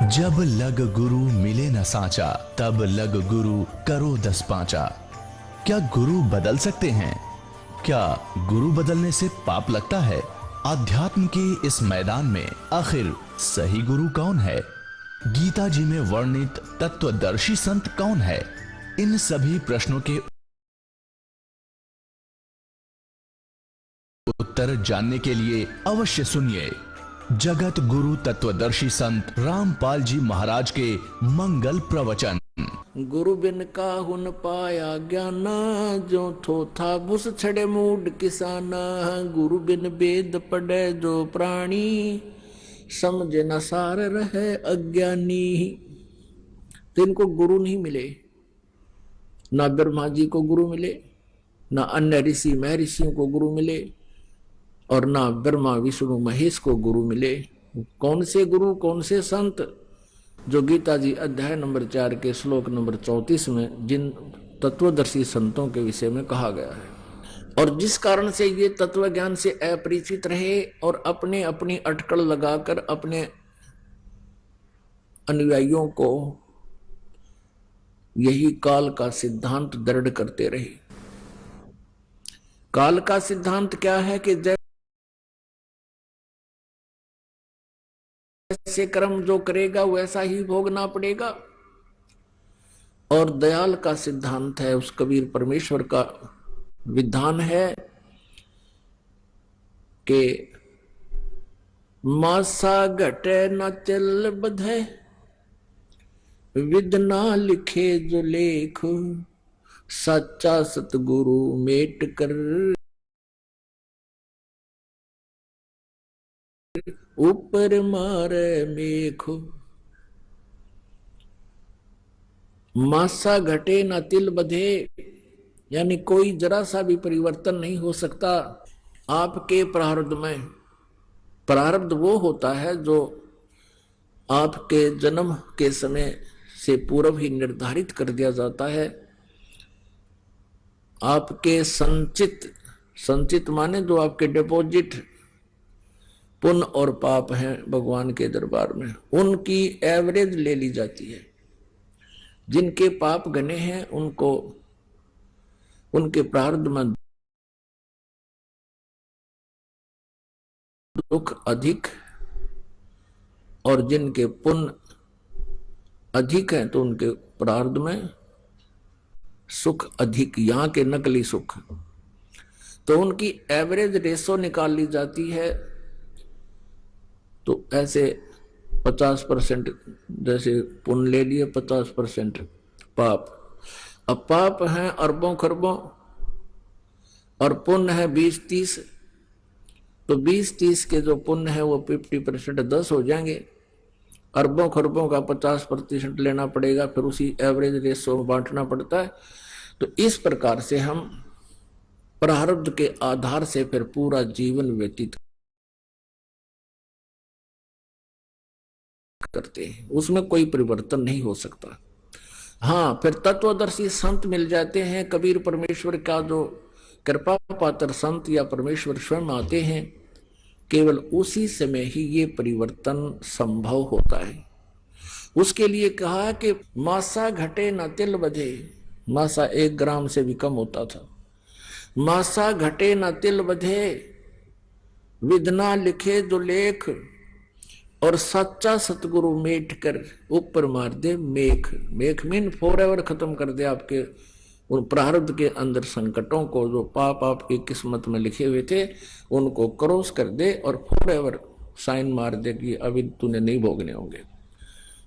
जब लग गुरु मिले न साचा, तब लग गुरु करो 10 पांचा। क्या गुरु बदल सकते हैं? क्या गुरु बदलने से पाप लगता है? आध्यात्म के इस मैदान में आखिर सही गुरु कौन है? गीता जी में वर्णित तत्वदर्शी संत कौन है? इन सभी प्रश्नों के उत्तर जानने के लिए अवश्य सुनिए जगत गुरु तत्वदर्शी संत रामपाल जी महाराज के मंगल प्रवचन। गुरु बिन काहू न पाया ज्ञाना, जो थोथा भुस छड़े मूड किसाना। गुरु बिन वेद पढ़े जो प्राणी, समझे न सार रहे अज्ञानी। तो इनको गुरु नहीं मिले, ना ब्रह्मा जी को गुरु मिले, ना अन्य ऋषि महर्षियों को गुरु मिले, और ना ब्रह्मा विष्णु महेश को गुरु मिले। कौन से गुरु, कौन से संत? जो गीता जी अध्याय नंबर 4 के श्लोक नंबर 34 में जिन तत्वदर्शी संतों के विषय में कहा गया है, और जिस कारण से ये तत्व ज्ञान से अपरिचित रहे और अपने अपनी अटकल लगाकर अपने अनुयायियों को यही काल का सिद्धांत दृढ़ करते रहे। काल का सिद्धांत क्या है कि जैसे कर्म जो करेगा वैसा ही भोगना पड़ेगा। और दयाल का सिद्धांत है, उस कबीर परमेश्वर का विधान है कि मासा घटे न चल बधे, विद ना लिखे जो लेख। सच्चा सतगुरु मेट कर, ऊपर मारे मेख। मासा घटे ना तिल बधे, यानी कोई जरा सा भी परिवर्तन नहीं हो सकता आपके प्रारब्ध में। प्रारब्ध वो होता है जो आपके जन्म के समय से पूर्व ही निर्धारित कर दिया जाता है। आपके संचित माने जो आपके डिपॉजिट पुण्य और पाप हैं भगवान के दरबार में, उनकी एवरेज ले ली जाती है। जिनके पाप घने हैं उनको उनके प्रारब्ध में दुख अधिक, और जिनके पुण्य अधिक हैं तो उनके प्रारब्ध में सुख अधिक, यहाँ के नकली सुख। तो उनकी एवरेज रेशो निकाल ली जाती है। तो ऐसे 50% जैसे पुण्य ले लिए, 50% पाप। अब पाप हैं अरबों खरबों और पुण्य है 20-30। तो 20-30 के जो पुण्य है वो 50% 10 हो जाएंगे। अरबों खरबों का 50% लेना पड़ेगा, फिर उसी एवरेज रेशो में बांटना पड़ता है। तो इस प्रकार से हम प्रारब्ध के आधार से फिर पूरा जीवन व्यतीत करते हैं, उसमें कोई परिवर्तन नहीं हो सकता। हाँ, फिर तत्वदर्शी संत मिल जाते हैं। कबीर परमेश्वर का जो कृपा पात्र संत या परमेश्वर स्वयं आते हैं, केवल उसी समय ही ये परिवर्तन संभव होता है। उसके लिए कहा कि मासा घटे न तिल बधे। मासा 1 ग्राम से भी कम होता था। मासा घटे न तिल बधे, विधना लिखे जो लेख। और सच्चा सतगुरु मेट कर, ऊपर मार दे मेख। मेख मीन फॉरएवर खत्म कर दे आपके उन प्रारब्ध के अंदर संकटों को, जो पाप आपकी किस्मत में लिखे हुए थे उनको क्रॉस कर दे और फॉरएवर साइन मार दे कि अभी तूने नहीं भोगने होंगे।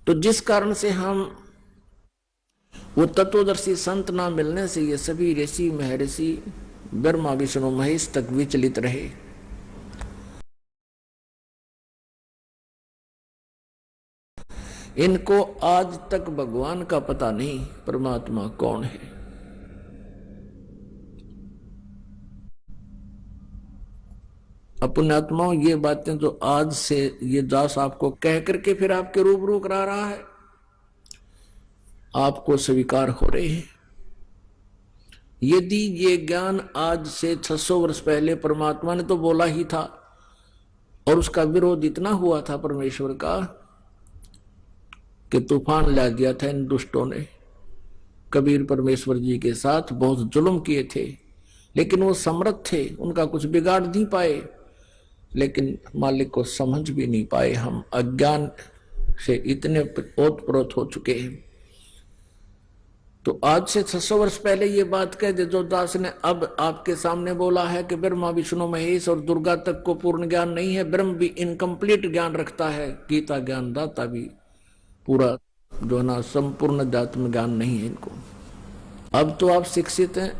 तो जिस कारण से हम वो तत्वदर्शी संत ना मिलने से ये सभी ऋषि महर्षि ब्रह्मा विष्णु महेश तक विचलित रहे। इनको आज तक भगवान का पता नहीं, परमात्मा कौन है। पुण्यात्माओं, ये बातें जो आज से ये दास आपको कह करके फिर आपके रूबरू करा रहा है, आपको स्वीकार हो रहे हैं। यदि ये ज्ञान आज से 600 वर्ष पहले परमात्मा ने तो बोला ही था, और उसका विरोध इतना हुआ था परमेश्वर का कि तूफान ला दिया था इन दुष्टों ने। कबीर परमेश्वर जी के साथ बहुत जुल्म किए थे, लेकिन वो समर्थ थे, उनका कुछ बिगाड़ नहीं पाए, लेकिन मालिक को समझ भी नहीं पाए। हम अज्ञान से इतने ओतप्रोत हो चुके हैं। तो आज से 600 वर्ष पहले ये बात कह दे जो दास ने अब आपके सामने बोला है कि ब्रह्मा विष्णु महेश और दुर्गा तक को पूर्ण ज्ञान नहीं है, ब्रह्म भी इनकम्प्लीट ज्ञान रखता है, गीता ज्ञान दाता भी पूरा जो है ना संपूर्ण अध्यात्म ज्ञान नहीं है इनको। अब तो आप शिक्षित हैं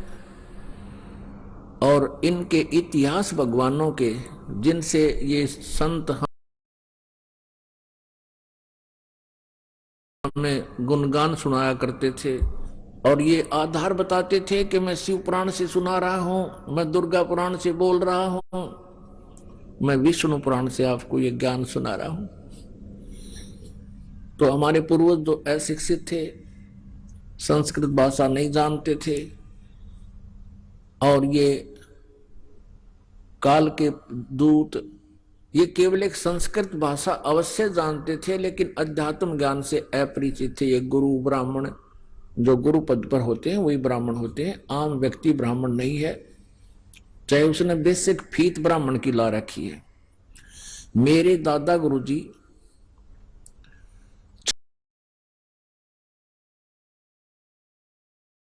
और इनके इतिहास भगवानों के जिनसे ये संत हमें गुणगान सुनाया करते थे और ये आधार बताते थे कि मैं शिव पुराण से सुना रहा हूं, मैं दुर्गा पुराण से बोल रहा हूं, मैं विष्णु पुराण से आपको ये ज्ञान सुना रहा हूं। तो हमारे पूर्वज जो अशिक्षित थे, संस्कृत भाषा नहीं जानते थे और ये काल के दूत, ये केवल एक संस्कृत भाषा अवश्य जानते थे लेकिन अध्यात्म ज्ञान से अपरिचित थे। ये गुरु ब्राह्मण जो गुरु पद पर होते हैं वही ब्राह्मण होते हैं, आम व्यक्ति ब्राह्मण नहीं है, चाहे उसने बेसिक फीत ब्राह्मण की ला रखी है। मेरे दादा गुरुजी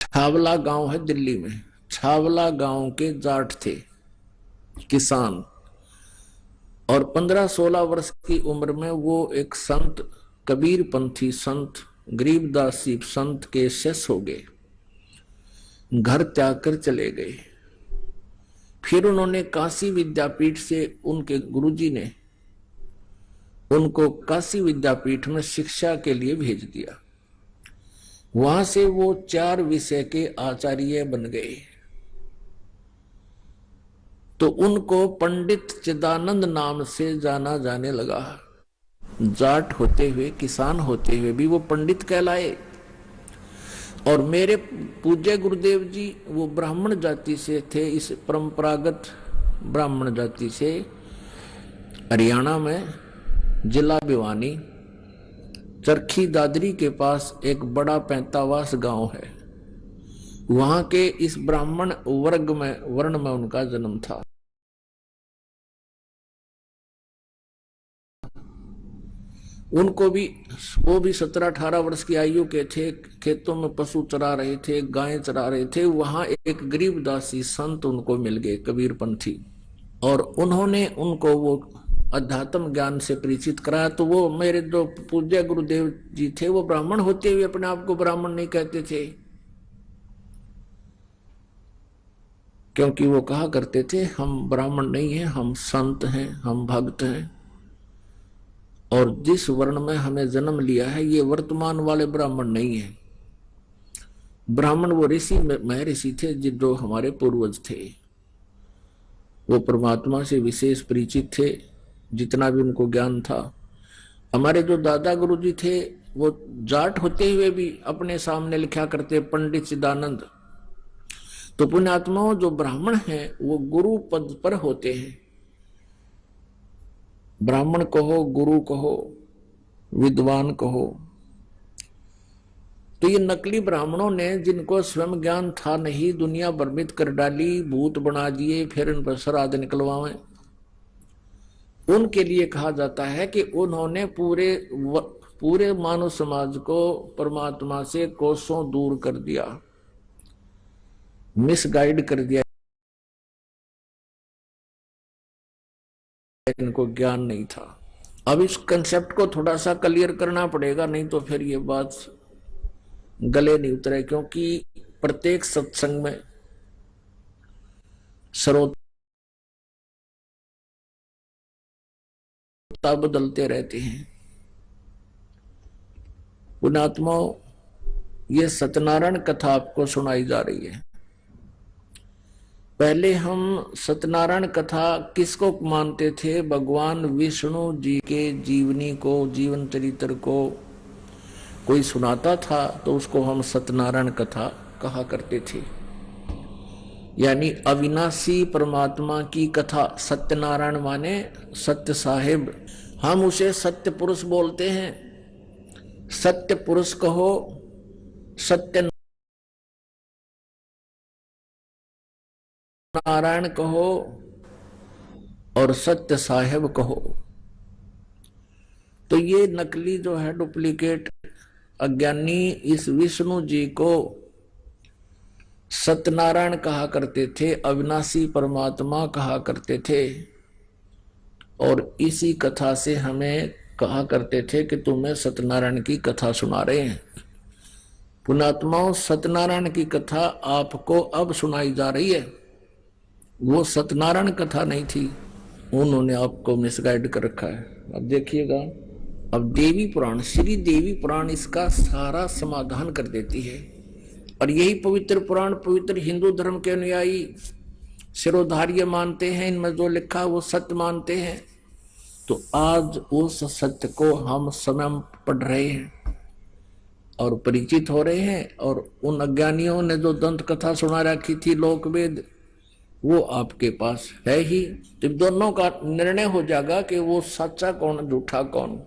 छावला गांव है दिल्ली में, छावला गांव के जाट थे, किसान, और 15-16 वर्ष की उम्र में वो एक संत, कबीर पंथी संत, गरीबदासी संत के शिष्य हो गए, घर त्याग कर चले गए। फिर उन्होंने काशी विद्यापीठ से, उनके गुरुजी ने उनको काशी विद्यापीठ में शिक्षा के लिए भेज दिया। वहां से वो 4 विषय के आचार्य बन गए। तो उनको पंडित चिदानंद नाम से जाना जाने लगा। जाट होते हुए, किसान होते हुए भी वो पंडित कहलाए। और मेरे पूज्य गुरुदेव जी वो ब्राह्मण जाति से थे, इस परंपरागत ब्राह्मण जाति से। हरियाणा में जिला भिवानी, चरखी दादरी के पास एक बड़ा पैंतावास गांव है, वहां के इस ब्राह्मण वर्ग में, वर्ण में उनका जन्म था। उनको भी, वो भी 17-18 वर्ष की आयु के थे, खेतों में पशु चरा रहे थे, गायें चरा रहे थे। वहां एक गरीबदासी संत उनको मिल गए, कबीर पंथी, और उन्होंने उनको वो अध्यात्म ज्ञान से परिचित कराया। तो वो मेरे जो पूज्य गुरुदेव जी थे वो ब्राह्मण होते हुए अपने आप को ब्राह्मण नहीं कहते थे, क्योंकि वो कहा करते थे हम ब्राह्मण नहीं हैं, हम संत हैं, हम भक्त हैं, और जिस वर्ण में हमें जन्म लिया है ये वर्तमान वाले ब्राह्मण नहीं है। ब्राह्मण वो ऋषि, महर्षि थे जो हमारे पूर्वज थे, वो परमात्मा से विशेष परिचित थे, जितना भी उनको ज्ञान था। हमारे जो दादा गुरुजी थे वो जाट होते हुए भी अपने सामने लिखा करते पंडित चिदानंद। तो पुण्यात्माओं, जो ब्राह्मण हैं वो गुरु पद पर होते हैं। ब्राह्मण कहो, गुरु कहो, विद्वान कहो। तो ये नकली ब्राह्मणों ने, जिनको स्वयं ज्ञान था नहीं, दुनिया भ्रमित कर डाली, भूत बना दिए, फिर इन पर श्राद्ध निकलवाए, उनके लिए कहा जाता है कि उन्होंने पूरे मानव समाज को परमात्मा से कोसों दूर कर दिया, मिसगाइड कर दिया, इनको ज्ञान नहीं था। अब इस कंसेप्ट को थोड़ा सा क्लियर करना पड़ेगा, नहीं तो फिर ये बात गले नहीं उतरे, क्योंकि प्रत्येक सत्संग में श्रोता बदलते रहते हैं। पुण्यात्माओं, ये सत्यनारायण कथा आपको सुनाई जा रही है। पहले हम सत्यनारायण कथा किसको मानते थे? भगवान विष्णु जी के जीवनी को, जीवन चरित्र को कोई सुनाता था तो उसको हम सत्यनारायण कथा कहा करते थे, यानी अविनाशी परमात्मा की कथा। सत्यनारायण माने सत्य साहिब, हम उसे सत्य पुरुष बोलते हैं। सत्य पुरुष कहो, सत्य नारायण कहो और सत्य साहेब कहो। तो ये नकली जो है, डुप्लीकेट अज्ञानी इस विष्णु जी को सत्यनारायण कहा करते थे, अविनाशी परमात्मा कहा करते थे, और इसी कथा से हमें कहा करते थे कि तुम्हें सत्यनारायण की कथा सुना रहे हैं। पुणात्माओं, सत्यनारायण की कथा आपको अब सुनाई जा रही है, वो सत्यनारायण कथा नहीं थी, उन्होंने आपको मिसगाइड कर रखा है। अब देखिएगा, अब देवी पुराण, श्री देवी पुराण इसका सारा समाधान कर देती है। और यही पवित्र पुराण पवित्र हिंदू धर्म के अनुयायी सिरोधार्य मानते हैं, इनमें जो लिखा वो सत्य मानते हैं। तो आज उस सत्य को हम स्वयं पढ़ रहे हैं और परिचित हो रहे हैं, और उन अज्ञानियों ने जो दंत कथा सुना रखी थी लोकवेद, वो आपके पास है ही। तो दोनों का निर्णय हो जाएगा कि वो सच्चा कौन झूठा कौन।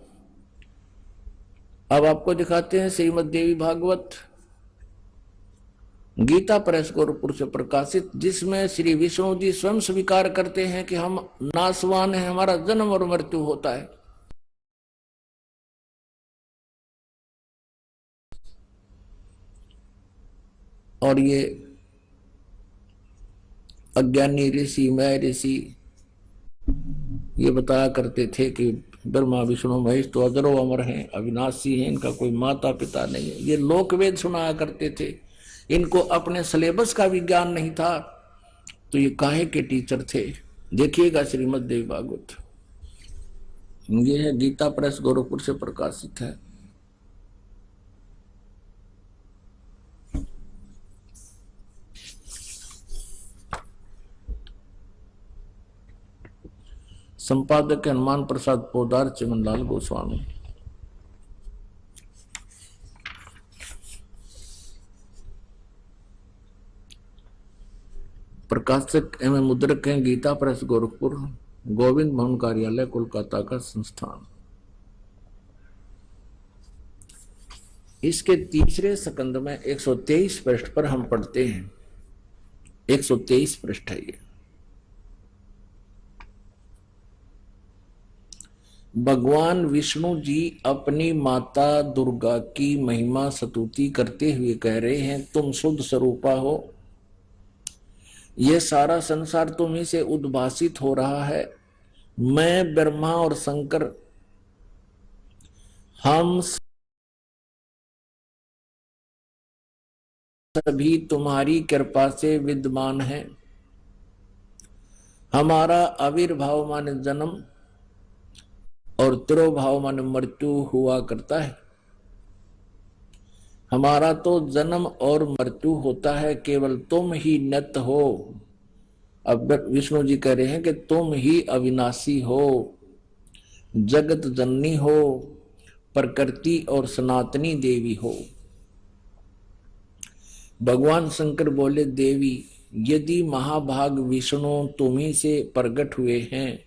अब आपको दिखाते हैं श्रीमद् देवी भागवत, गीता प्रेस गोरखपुर से प्रकाशित, जिसमें श्री विष्णु जी स्वयं स्वीकार करते हैं कि हम नासवान हैं, हमारा जन्म और मृत्यु होता है। और ये अज्ञानी ऋषि, मैं ऋषि, ये बताया करते थे कि ब्रह्मा विष्णु महेश तो अजरो अमर हैं, अविनाशी हैं, इनका कोई माता पिता नहीं है। ये लोकवेद सुनाया करते थे, इनको अपने सिलेबस का भी ज्ञान नहीं था, तो ये काहे के टीचर थे। देखिएगा श्रीमद् देवी भागवत, ये है गीता प्रेस गोरखपुर से प्रकाशित है। संपादक हनुमान प्रसाद पोदार, चिमनलाल गोस्वामी। प्रकाशक एवं मुद्रक हैं गीता प्रेस गोरखपुर, गोविंद भवन कार्यालय कोलकाता का संस्थान। इसके तीसरे स्कंद में 123 पृष्ठ पर हम पढ़ते हैं, 123 पृष्ठ है ये। भगवान विष्णु जी अपनी माता दुर्गा की महिमा स्तुति करते हुए कह रहे हैं, तुम शुद्ध स्वरूपा हो, यह सारा संसार तुम्ही से उद्भासित हो रहा है। मैं ब्रह्मा और शंकर हम सभी तुम्हारी कृपा से विद्यमान हैं। हमारा आविर्भाव माने जन्म और तिरोभाव माने मृत्यु हुआ करता है। हमारा तो जन्म और मृत्यु होता है, केवल तुम ही नित्य हो। अब विष्णु जी कह रहे हैं कि तुम ही अविनाशी हो, जगत जननी हो, प्रकृति और सनातनी देवी हो। भगवान शंकर बोले, देवी यदि महाभाग विष्णु तुम्ही से प्रकट हुए हैं,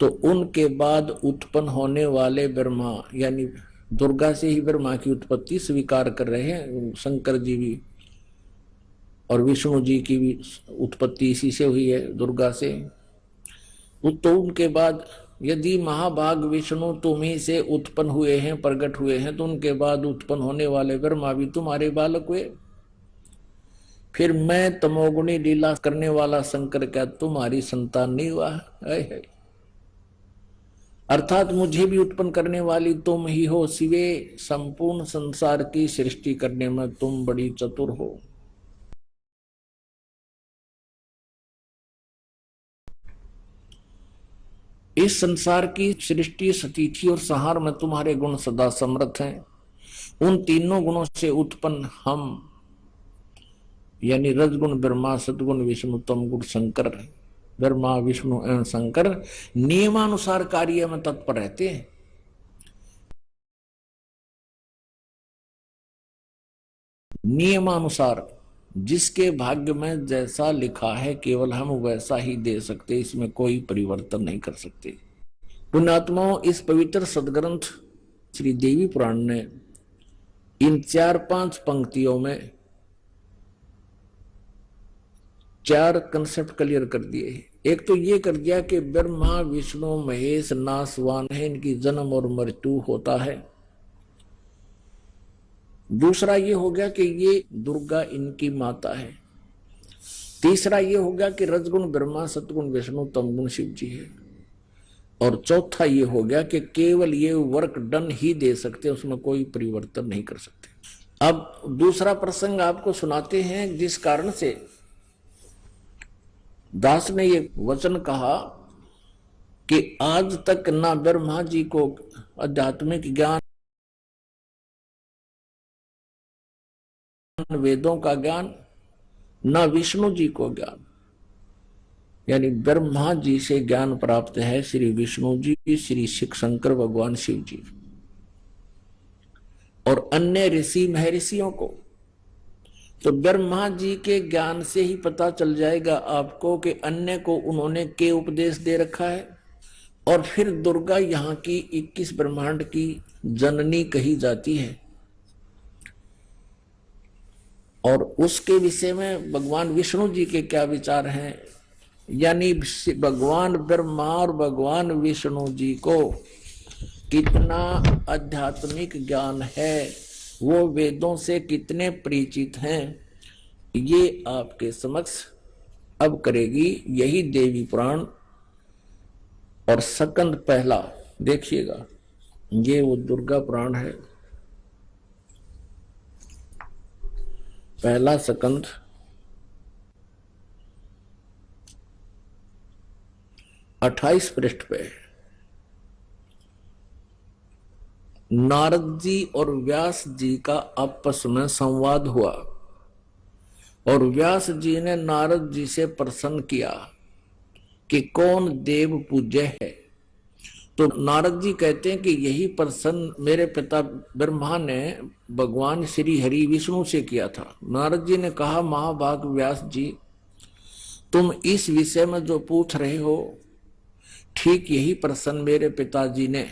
तो उनके बाद उत्पन्न होने वाले ब्रह्मा, यानी दुर्गा से ही ब्रह्मा की उत्पत्ति स्वीकार कर रहे हैं शंकर जी भी, और विष्णु जी की भी उत्पत्ति इसी से हुई है, दुर्गा से। तो उनके बाद यदि महाभाग विष्णु तुम्ही से उत्पन्न हुए हैं, प्रकट हुए हैं, तो उनके बाद उत्पन्न होने वाले ब्रह्मा भी तुम्हारे बालक हुए। फिर मैं तमोगुणी लीला करने वाला शंकर क्या तुम्हारी संतान नहीं हुआ है? अर्थात मुझे भी उत्पन्न करने वाली तुम ही हो शिवे, संपूर्ण संसार की सृष्टि करने में तुम बड़ी चतुर हो। इस संसार की सृष्टि, स्थिति और संहार में तुम्हारे गुण सदा समर्थ हैं। उन तीनों गुणों से उत्पन्न हम, यानी रजगुण ब्रह्मा, सदगुण विष्णु, तम गुण शंकर, ब्रह्मा विष्णु एवं शंकर नियमानुसार कार्य में तत्पर रहते हैं। नियमानुसार जिसके भाग्य में जैसा लिखा है केवल हम वैसा ही दे सकते, इसमें कोई परिवर्तन नहीं कर सकते। पुण्यात्माओं, इस पवित्र सदग्रंथ श्री देवी पुराण ने इन 4-5 पंक्तियों में 4 कंसेप्ट क्लियर कर दिए। एक तो ये कर दिया कि ब्रह्मा विष्णु महेश नासवान है, इनकी जन्म और मृत्यु होता है। दूसरा ये हो गया कि ये दुर्गा इनकी माता है। तीसरा ये हो गया कि रजगुण ब्रह्मा, सतगुण विष्णु, तमगुण शिव जी है। और चौथा ये हो गया कि केवल ये वर्क डन ही दे सकते, उसमें कोई परिवर्तन नहीं कर सकते। अब दूसरा प्रसंग आपको सुनाते हैं, जिस कारण से दास ने ये वचन कहा कि आज तक ना ब्रह्मा जी को आध्यात्मिक ज्ञान, वेदों का ज्ञान, ना विष्णु जी को ज्ञान, यानी ब्रह्मा जी से ज्ञान प्राप्त है श्री विष्णु जी, श्री शिव शंकर भगवान शिव जी और अन्य ऋषि महर्षियों को। तो ब्रह्मा जी के ज्ञान से ही पता चल जाएगा आपको कि अन्य को उन्होंने के उपदेश दे रखा है। और फिर दुर्गा यहाँ की 21 ब्रह्मांड की जननी कही जाती है और उसके विषय में भगवान विष्णु जी के क्या विचार हैं, यानी भगवान ब्रह्मा और भगवान विष्णु जी को कितना आध्यात्मिक ज्ञान है, वो वेदों से कितने परिचित हैं, ये आपके समक्ष अब करेगी यही देवी पुराण। और सकंद पहला देखिएगा, ये वो दुर्गा पुराण है, पहला सकंद 28 पृष्ठ पे नारद जी और व्यास जी का आपस में संवाद हुआ और व्यास जी ने नारद जी से प्रश्न किया कि कौन देव पूज्य है। तो नारद जी कहते हैं कि यही प्रश्न मेरे पिता ब्रह्मा ने भगवान श्री हरि विष्णु से किया था। नारद जी ने कहा, महाभाग व्यास जी, तुम इस विषय में जो पूछ रहे हो, ठीक यही प्रश्न मेरे पिताजी ने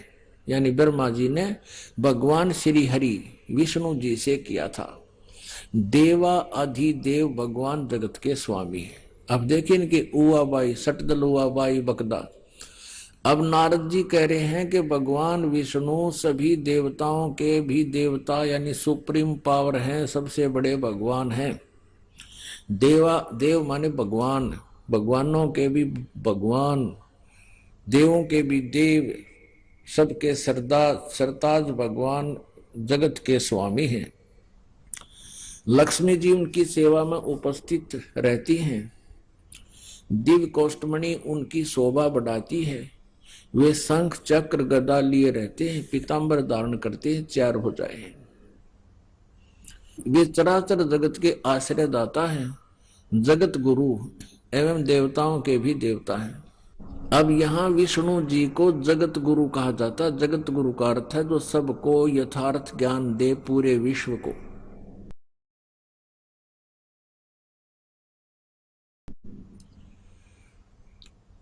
यानी ब्रह्मा जी ने भगवान श्री हरि विष्णु जी से किया था। देवा अधिदेव भगवान जगत के स्वामी है। अब देखिए इनके उआ बाई सटदल उआ बाई बकदा। अब नारद जी कह रहे हैं कि भगवान विष्णु सभी देवताओं के भी देवता यानी सुप्रीम पावर हैं, सबसे बड़े भगवान हैं। देवा देव माने भगवान, भगवानों के भी भगवान, देवों के भी देव, सबके सरताज भगवान जगत के स्वामी हैं। लक्ष्मी जी उनकी सेवा में उपस्थित रहती हैं। दिव्य कोष्ठमणि उनकी शोभा बढ़ाती है। वे शंख चक्र गदा लिए रहते हैं, पीतांबर धारण करते हैं, 4 भुजाएं हैं। वे चराचर जगत के आश्रयदाता हैं, जगत गुरु एवं देवताओं के भी देवता हैं। अब यहाँ विष्णु जी को जगत गुरु कहा जाता है। जगत गुरु का अर्थ है जो सबको यथार्थ ज्ञान दे, पूरे विश्व को।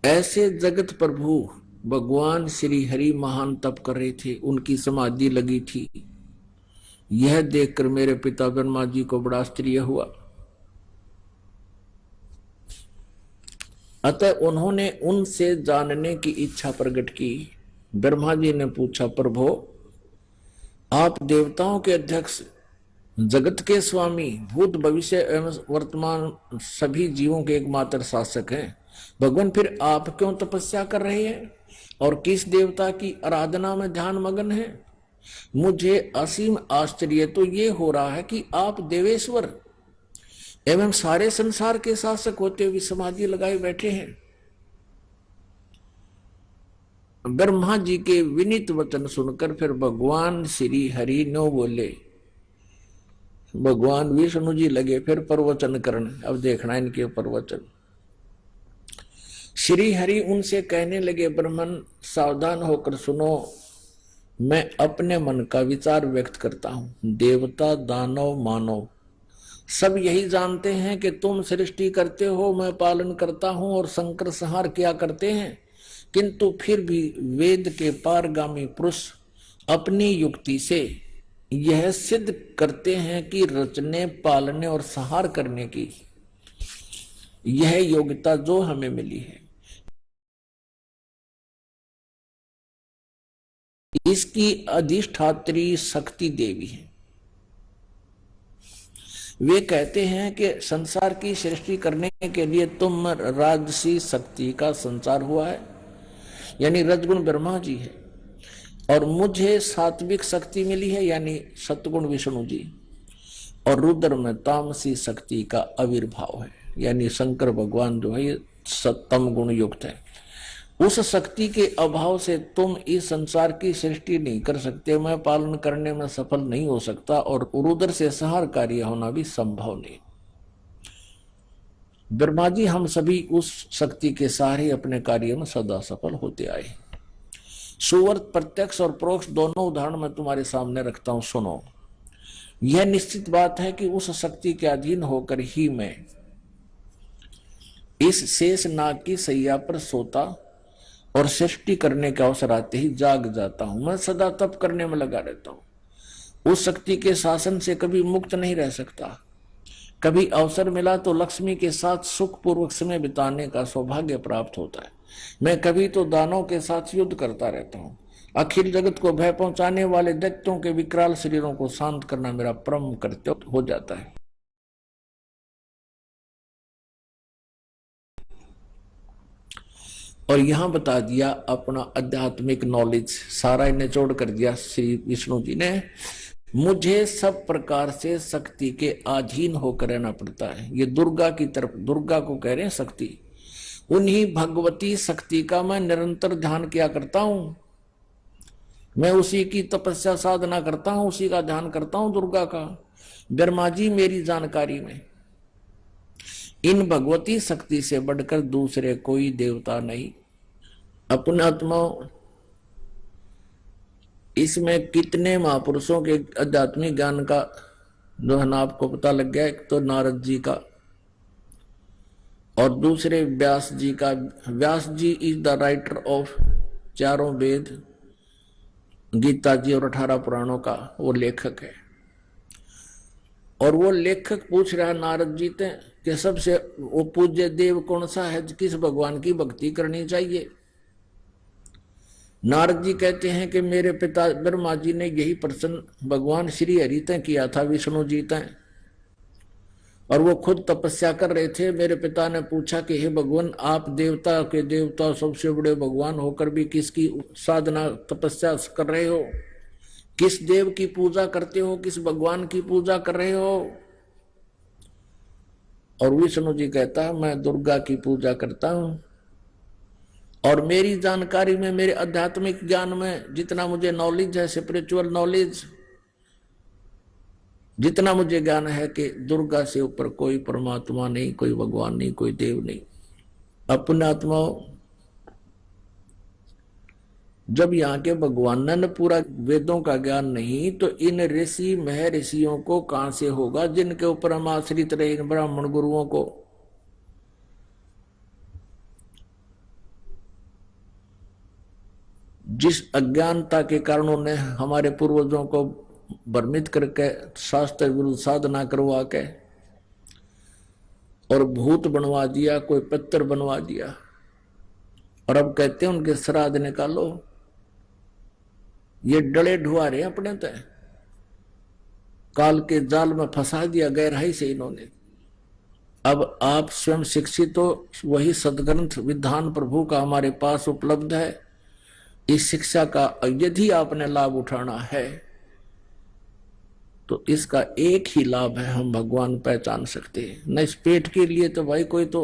ऐसे जगत प्रभु भगवान श्री हरि महान तप कर रहे थे, उनकी समाधि लगी थी। यह देखकर मेरे पिता ब्रह्मा जी को बड़ा आश्चर्य हुआ। अतः उन्होंने उनसे जानने की इच्छा प्रकट की। ब्रह्मा जी ने पूछा, प्रभु आप देवताओं के अध्यक्ष, जगत के स्वामी, भूत भविष्य एवं वर्तमान सभी जीवों के एकमात्र शासक हैं। भगवान फिर आप क्यों तपस्या कर रहे हैं और किस देवता की आराधना में ध्यान मगन है? मुझे असीम आश्चर्य तो ये हो रहा है कि आप देवेश्वर एवं सारे संसार के शासक होते हुए समाधि लगाए बैठे हैं। ब्रह्मा जी के विनीत वचन सुनकर फिर भगवान श्री हरि नो बोले। भगवान विष्णु जी लगे फिर प्रवचन करने। अब देखना इनके प्रवचन। श्री हरि उनसे कहने लगे, ब्रह्मन सावधान होकर सुनो, मैं अपने मन का विचार व्यक्त करता हूं। देवता दानव मानव सब यही जानते हैं कि तुम सृष्टि करते हो, मैं पालन करता हूं और संकर संहार किया करते हैं, किंतु फिर भी वेद के पारगामी पुरुष अपनी युक्ति से यह सिद्ध करते हैं कि रचने, पालने और संहार करने की यह योग्यता जो हमें मिली है, इसकी अधिष्ठात्री शक्ति देवी है। वे कहते हैं कि संसार की सृष्टि करने के लिए तुम राजसी शक्ति का संचार हुआ है, यानी रजगुण ब्रह्मा जी है, और मुझे सात्विक शक्ति मिली है, यानी सतगुण विष्णु जी, और रुद्र में तामसी शक्ति का आविर्भाव है, यानी शंकर भगवान जो है ये सत्तम गुण युक्त है। उस शक्ति के अभाव से तुम इस संसार की सृष्टि नहीं कर सकते, मैं पालन करने में सफल नहीं हो सकता, और रुद्र से संहार कार्य होना भी संभव नहीं। ब्रह्मा जी हम सभी उस शक्ति के सहारे अपने कार्य में सदा सफल होते आए। सुवर्त प्रत्यक्ष और परोक्ष दोनों उदाहरण मैं तुम्हारे सामने रखता हूं, सुनो। यह निश्चित बात है कि उस शक्ति के अधीन होकर ही मैं इस शेष नाग की सैया पर सोता और सृष्टि करने का अवसर आते ही जाग जाता हूं। मैं सदा तप करने में लगा रहता हूं, उस शक्ति के शासन से कभी मुक्त नहीं रह सकता। कभी अवसर मिला तो लक्ष्मी के साथ सुखपूर्वक समय बिताने का सौभाग्य प्राप्त होता है। मैं कभी तो दानों के साथ युद्ध करता रहता हूं। अखिल जगत को भय पहुंचाने वाले दैत्यों के विकराल शरीरों को शांत करना मेरा परम कर्तव्य हो जाता है। और यहां बता दिया अपना आध्यात्मिक नॉलेज सारा निचोड़ कर दिया श्री विष्णु जी ने। मुझे सब प्रकार से शक्ति के अधीन होकर रहना पड़ता है। ये दुर्गा की तरफ, दुर्गा को कह रहे हैं शक्ति, उन्हीं भगवती शक्ति का मैं निरंतर ध्यान किया करता हूं। मैं उसी की तपस्या साधना करता हूं, उसी का ध्यान करता हूं, दुर्गा का। ब्रह्मा जी मेरी जानकारी में इन भगवती शक्ति से बढ़कर दूसरे कोई देवता नहीं। अपने आत्मा, इसमें कितने महापुरुषों के आध्यात्मिक ज्ञान का जो है ना आपको पता लग गया। एक तो नारद जी का और दूसरे व्यास जी का। व्यास जी इज द राइटर ऑफ चारों वेद, गीता जी और 18 पुराणों का वो लेखक है। और वो लेखक पूछ रहा है नारद जी से कि सबसे वो पूज्य देव कौन सा है, किस भगवान की भक्ति करनी चाहिए। नारद जी कहते हैं कि मेरे पिता ब्रह्मा जी ने यही प्रश्न भगवान श्री हरि तय किया था, विष्णु जी तय, और वो खुद तपस्या कर रहे थे। मेरे पिता ने पूछा कि हे भगवान, आप देवता के देवता सबसे बड़े भगवान होकर भी किसकी साधना तपस्या कर रहे हो, किस देव की पूजा करते हो, किस भगवान की पूजा कर रहे हो। और विष्णु जी कहता है मैं दुर्गा की पूजा करता हूं, और मेरी जानकारी में, मेरे आध्यात्मिक ज्ञान में जितना मुझे नॉलेज है, स्पिरिचुअल नॉलेज, जितना मुझे ज्ञान है कि दुर्गा से ऊपर कोई परमात्मा नहीं, कोई भगवान नहीं, कोई देव नहीं। अपने आत्माओं, जब यहाँ के भगवान ने पूरा वेदों का ज्ञान नहीं, तो इन ऋषि महर्षियों को कहां से होगा जिनके ऊपर हम आश्रित रहे, ब्राह्मण गुरुओं को। जिस अज्ञानता के कारण उन्होंने हमारे पूर्वजों को भ्रमित करके शास्त्र विरुद्ध साधना करवा के और भूत बनवा दिया, कोई पत्थर बनवा दिया, और अब कहते हैं उनके श्राद्ध निकालो। ये डले ढुआ रहे अपने तय, काल के जाल में फंसा दिया गहराई से इन्होंने। अब आप स्वयं शिक्षित हो, वही सदग्रंथ विधान प्रभु का हमारे पास उपलब्ध है। इस शिक्षा का यदि आपने लाभ उठाना है तो इसका एक ही लाभ है, हम भगवान पहचान सकते हैं। न इस पेट के लिए तो भाई कोई तो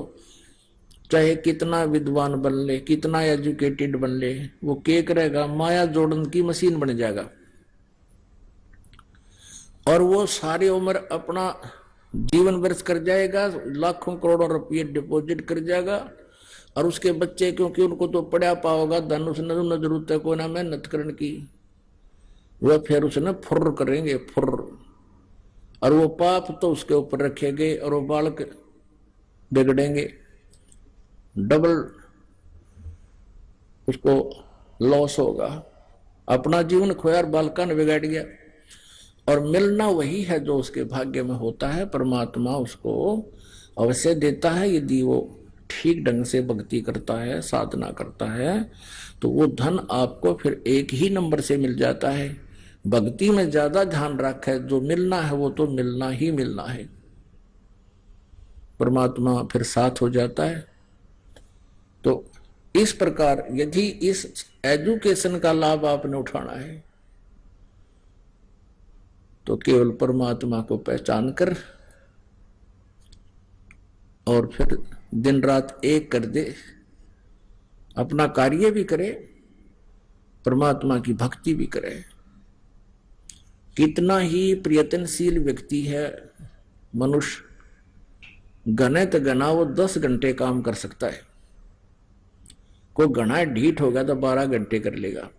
चाहे कितना विद्वान बन ले, कितना एजुकेटेड बन ले, वो केक रहेगा, माया जोड़न की मशीन बन जाएगा, और वो सारी उम्र अपना जीवन व्यर्थ कर जाएगा, लाखों करोड़ों रुपये डिपॉजिट कर जाएगा, और उसके बच्चे क्योंकि उनको तो पढ़ा पाओगा, धन उसने न जरूरत है कोई ना मेहनत करने की, वह फिर उसने फुर्र करेंगे, फुर्र, और वो पाप तो उसके ऊपर रखेंगे, और वो बालक बिगड़ेंगे, डबल उसको लॉस होगा। अपना जीवन खोया और बालका ने बिगाड़ गया। और मिलना वही है जो उसके भाग्य में होता है। परमात्मा उसको अवश्य देता है यदि वो ठीक ढंग से भक्ति करता है, साधना करता है, तो वो धन आपको फिर एक ही नंबर से मिल जाता है। भक्ति में ज्यादा ध्यान रखे, जो मिलना है वो तो मिलना ही मिलना है, परमात्मा फिर साथ हो जाता है। तो इस प्रकार यदि इस एजुकेशन का लाभ आपने उठाना है तो केवल परमात्मा को पहचान कर और फिर दिन रात एक कर दे, अपना कार्य भी करे, परमात्मा की भक्ति भी करे। कितना ही प्रयत्नशील व्यक्ति है मनुष्य, घने तो घना वो 10 घंटे काम कर सकता है, कोई घना ढीठ होगा तो 12 घंटे कर लेगा,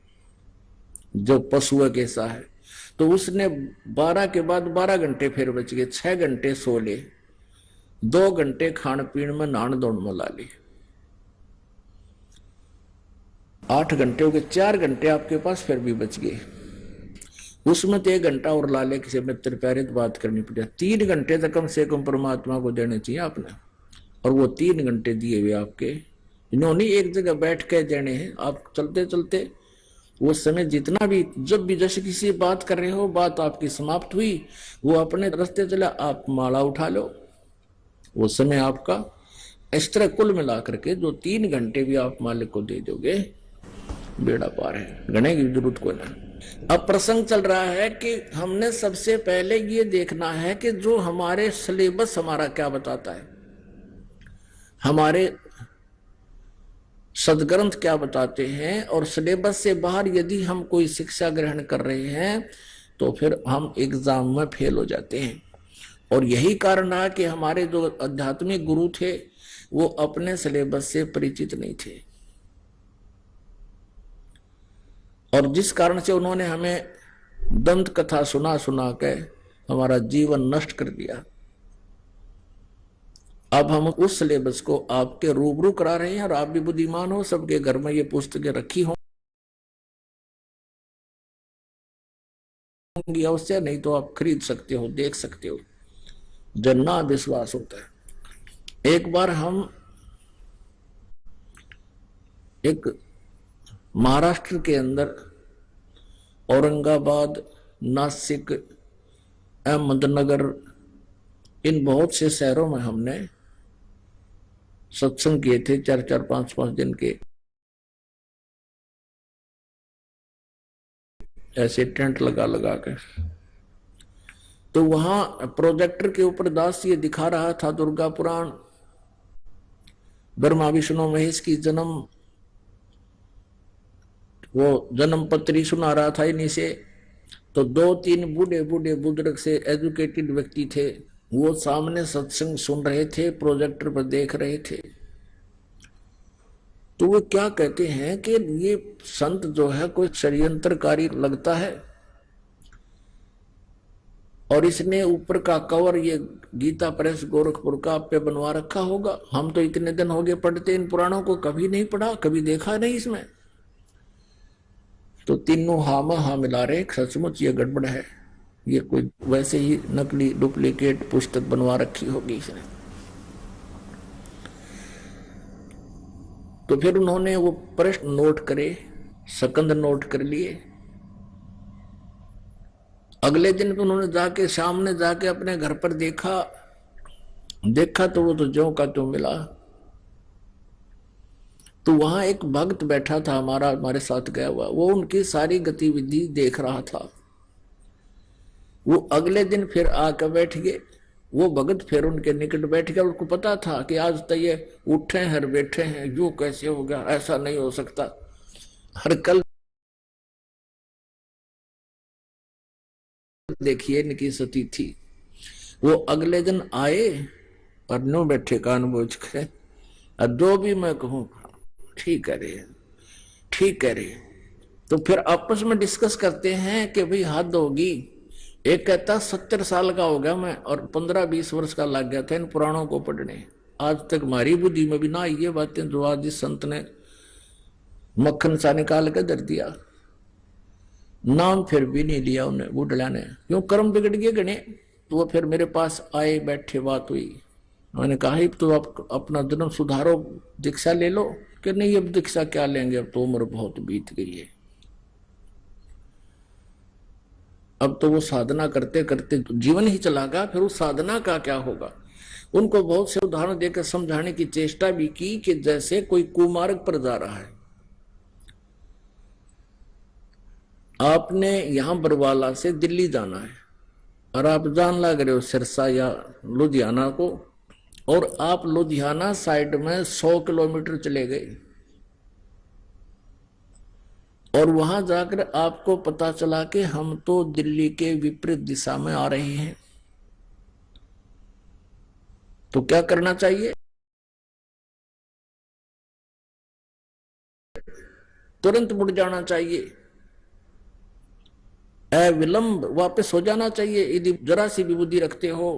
जो पशु कैसा है। तो उसने 12 के बाद 12 घंटे फिर बच गए, 6 घंटे सो ले, 2 घंटे खान पीन में नहान धोन में ला ले, 8 घंटे हो गए, 4 घंटे आपके पास फिर भी बच गए। उसमें तो 1 घंटा और ला ले, किसी मित्र प्यारे तो बात करनी पड़े, 3 घंटे तो कम से कम परमात्मा को देने चाहिए आपने। और वो 3 घंटे दिए हुए आपके, इन्होंने एक जगह बैठ के देने हैं। आप चलते चलते वो समय जितना भी, जब भी जैसे किसी बात कर रहे हो, बात आपकी समाप्त हुई, वो अपने रास्ते चला, आप माला उठा लो, वो समय आपका। इस तरह कुल मिला करके जो 3 घंटे भी आप मालिक को दे दोगे, बेड़ा पार है, गणे की जरूरत को नहीं। अब प्रसंग चल रहा है कि हमने सबसे पहले ये देखना है कि जो हमारे सिलेबस हमारा क्या बताता है, हमारे सदग्रंथ क्या बताते हैं, और सिलेबस से बाहर यदि हम कोई शिक्षा ग्रहण कर रहे हैं तो फिर हम एग्जाम में फेल हो जाते हैं। और यही कारण रहा कि हमारे जो आध्यात्मिक गुरु थे वो अपने सिलेबस से परिचित नहीं थे, और जिस कारण से उन्होंने हमें दंत कथा सुना सुना के हमारा जीवन नष्ट कर दिया। अब हम उस सिलेबस को आपके रूबरू करा रहे हैं, और आप भी बुद्धिमान हो, सबके घर में ये पुस्तकें रखी होंगी अवश्य, नहीं तो आप खरीद सकते हो, देख सकते हो, जन्ना विश्वास होता है। एक बार हम एक महाराष्ट्र के अंदर औरंगाबाद, नासिक, अहमदनगर, इन बहुत से शहरों में हमने सत्संग किए थे, 4-4, 5-5 दिन के ऐसे टेंट लगा लगा कर। तो वहां प्रोजेक्टर के ऊपर दास ये दिखा रहा था दुर्गा पुराण, ब्रह्मा विष्णु महेश की जन्म, वो जन्म पत्री सुना रहा था इन्हीं से। तो 2-3 बूढ़े बूढ़े बुजुर्ग से एजुकेटेड व्यक्ति थे, वो सामने सत्संग सुन रहे थे, प्रोजेक्टर पर देख रहे थे। तो वो क्या कहते हैं कि ये संत जो है कोई षड्यंत्रकारी लगता है, और इसने ऊपर का कवर ये गीता प्रेस गोरखपुर का आप पे बनवा रखा होगा। हम तो इतने दिन हो गए पढ़ते इन पुराणों को, कभी नहीं पढ़ा, कभी देखा नहीं इसमें। तो तीनों हाँ में हाँ मिला रहे, सचमुच ये गड़बड़ है, ये कोई वैसे ही नकली डुप्लीकेट पुस्तक बनवा रखी होगी इसने। तो फिर उन्होंने वो प्रश्न नोट करे, सकंद नोट कर लिए। अगले दिन भी उन्होंने जाके सामने जाके अपने घर पर देखा तो वो तो ज्यों का त्यों मिला। तो वहां एक भक्त बैठा था हमारे साथ गया हुआ, वो उनकी सारी गतिविधि देख रहा था। वो अगले दिन फिर आकर बैठ गए, वो भगत फिर उनके निकट बैठ गया। उनको पता था कि आज तो ये उठे हैं बैठे हैं, यूं कैसे हो गया, ऐसा नहीं हो सकता। हर कल देखिए इनकी सती थी। वो अगले दिन आए और नो बैठे कान बोझ के, जो भी मैं कहूं ठीक है रे, ठीक है रे। तो फिर आपस में डिस्कस करते हैं कि भाई हद होगी। एक कहता 70 साल का हो गया मैं, और 15-20 वर्ष का लग गया था इन पुराणों को पढ़ने, आज तक हमारी बुद्धि में भी ना ये बातें जो आज इस संत ने मक्खन सा निकाल के दर दिया। नाम फिर भी नहीं लिया उन्हें बुढ़ला ने, क्यों कर्म बिगड़ गए गणे। तो वो फिर मेरे पास आए, बैठे, बात हुई। मैंने कहा तो आप अपना जन्म सुधारो, दीक्षा ले लो। कि नहीं अब दीक्षा क्या लेंगे, अब तो उम्र बहुत बीत गई है, अब तो वो साधना करते करते जीवन ही चला गया, फिर उस साधना का क्या होगा। उनको बहुत से उदाहरण देकर समझाने की चेष्टा भी की कि जैसे कोई कुमार्ग पर जा रहा है, आपने यहां बरवाला से दिल्ली जाना है और आप जान लग रहे हो सिरसा या लुधियाना को, और आप लुधियाना साइड में 100 किलोमीटर चले गए और वहां जाकर आपको पता चला कि हम तो दिल्ली के विपरीत दिशा में आ रहे हैं, तो क्या करना चाहिए। तुरंत मुड़ जाना चाहिए, अविलंब वापस हो जाना चाहिए। यदि जरा सी भी बुद्धि रखते हो